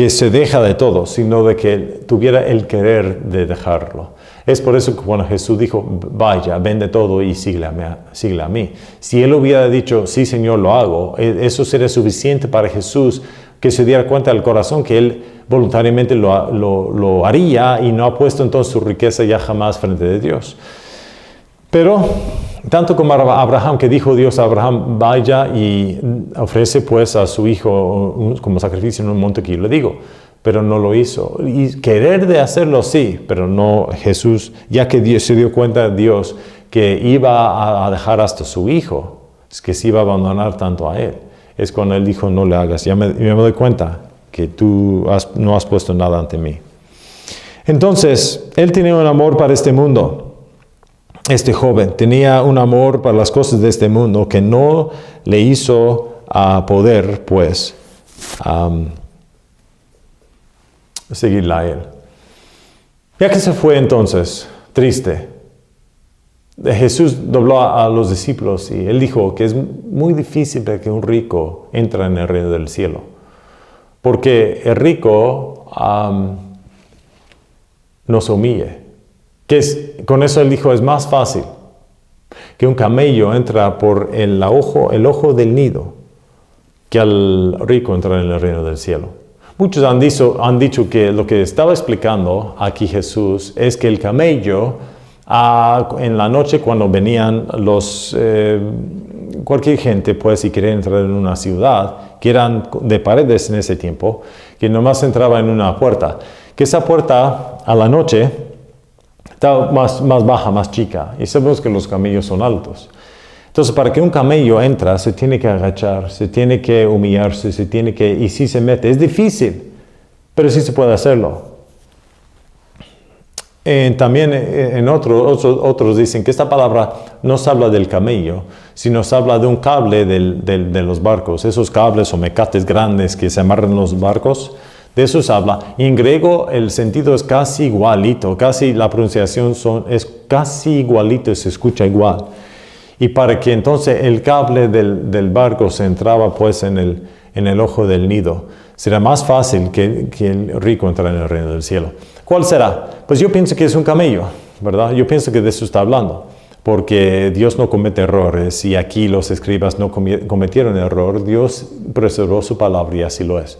se deja de todo, sino de que tuviera el querer de dejarlo. Es por eso que cuando Jesús dijo, vaya, vende todo y síguele a mí. Si él hubiera dicho, sí Señor, lo hago, eso sería suficiente para Jesús, que se diera cuenta del corazón que él voluntariamente lo haría y no ha puesto entonces su riqueza ya jamás frente de Dios. Pero tanto como Abraham, que dijo Dios a Abraham, vaya y ofrece pues a su hijo como sacrificio en un monte que yo le digo, pero no lo hizo. Y querer de hacerlo sí, pero no Jesús, ya que Dios se dio cuenta de Dios que iba a dejar hasta su hijo, es que se iba a abandonar tanto a él. Es cuando él dijo, no le hagas, ya me doy cuenta que tú no has puesto nada ante mí. Entonces, él tenía un amor para este mundo. Este joven tenía un amor para las cosas de este mundo que no le hizo poder, pues, seguirla a él. Ya que se fue entonces, triste, Jesús dobló a los discípulos y él dijo que es muy difícil que un rico entre en el reino del cielo. Porque el rico nos humille. Con eso él dijo, es más fácil que un camello entra por el ojo del nido que al rico entrar en el reino del cielo. Muchos han dicho que lo que estaba explicando aquí Jesús es que el camello, en la noche cuando venían cualquier gente, pues, si quería entrar en una ciudad, que eran de paredes en ese tiempo, que nomás entraba en una puerta, que esa puerta a la noche estaba más baja, más chica, y sabemos que los camellos son altos. Entonces, para que un camello entre, se tiene que agachar, se tiene que humillarse, y sí se mete. Es difícil, pero sí se puede hacerlo. También en otros dicen que esta palabra no se habla del camello, sino se habla de un cable de los barcos. Esos cables o mecates grandes que se amarran en los barcos, De eso se habla. Y en griego el sentido es casi igualito, casi la pronunciación es casi igualito, se escucha igual. Y para que entonces el cable del barco se entraba pues en el ojo del nido, será más fácil que el rico entrara en el reino del cielo. ¿Cuál será? Pues yo pienso que es un camello, ¿verdad? Yo pienso que de eso está hablando, porque Dios no comete errores y aquí los escribas no cometieron error. Dios preservó su palabra y así lo es.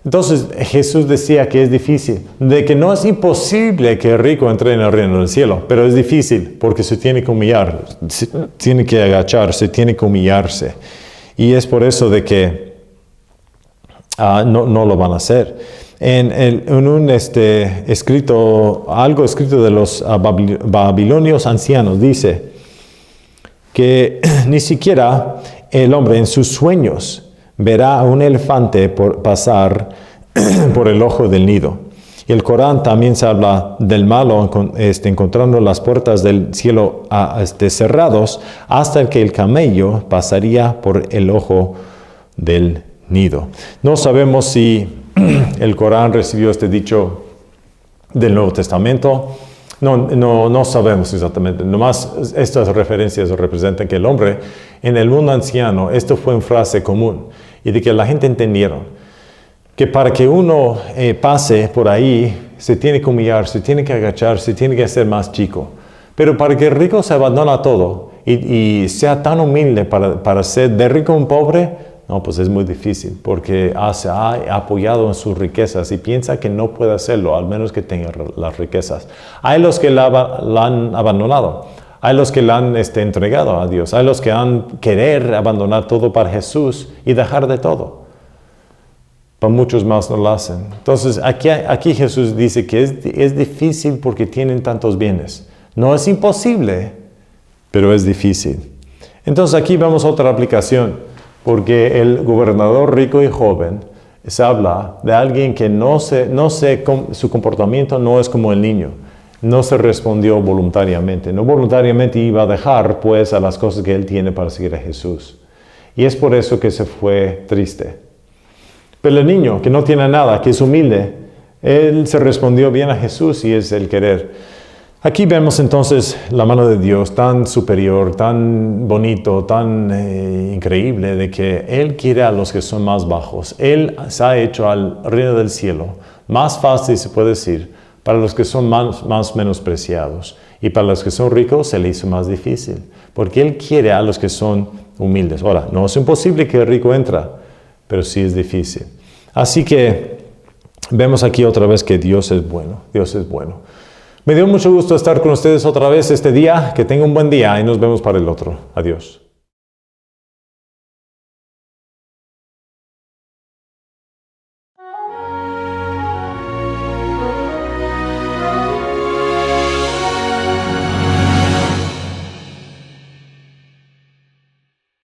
Entonces Jesús decía que es difícil, de que no es imposible que el rico entre en el reino del cielo, pero es difícil porque se tiene que humillar, se tiene que agacharse, tiene que humillarse. Y es por eso de que no lo van a hacer. En un escrito de los babilonios ancianos dice que ni siquiera el hombre en sus sueños verá a un elefante pasar por el ojo del nido. Y el Corán también se habla del malo encontrando las puertas del cielo cerrados hasta que el camello pasaría por el ojo del nido. No sabemos si el Corán recibió este dicho del Nuevo Testamento. No sabemos exactamente. Nomás estas referencias representan que el hombre en el mundo anciano, esto fue una frase común y de que la gente entendieron que para que uno pase por ahí se tiene que humillar, se tiene que agachar, se tiene que hacer más chico. Pero para que el rico se abandone todo y sea tan humilde para ser de rico a un pobre, no, pues es muy difícil porque se ha apoyado en sus riquezas y piensa que no puede hacerlo, al menos que tenga las riquezas. Hay los que la han abandonado, hay los que la han entregado a Dios, hay los que han querer abandonar todo para Jesús y dejar de todo. Pero muchos más no lo hacen. Entonces aquí Jesús dice que es difícil porque tienen tantos bienes. No es imposible, pero es difícil. Entonces aquí vemos otra aplicación. Porque el gobernador rico y joven se habla de alguien que su comportamiento no es como el niño. No se respondió voluntariamente. No voluntariamente iba a dejar pues a las cosas que él tiene para seguir a Jesús. Y es por eso que se fue triste. Pero el niño que no tiene nada, que es humilde, él se respondió bien a Jesús y es el querer. Aquí vemos entonces la mano de Dios tan superior, tan bonito, tan increíble, de que Él quiere a los que son más bajos. Él se ha hecho al reino del cielo más fácil, se puede decir, para los que son más menospreciados. Y para los que son ricos se le hizo más difícil, porque Él quiere a los que son humildes. Ahora, no es imposible que el rico entre, pero sí es difícil. Así que vemos aquí otra vez que Dios es bueno, Dios es bueno. Me dio mucho gusto estar con ustedes otra vez este día. Que tengan un buen día y nos vemos para el otro. Adiós.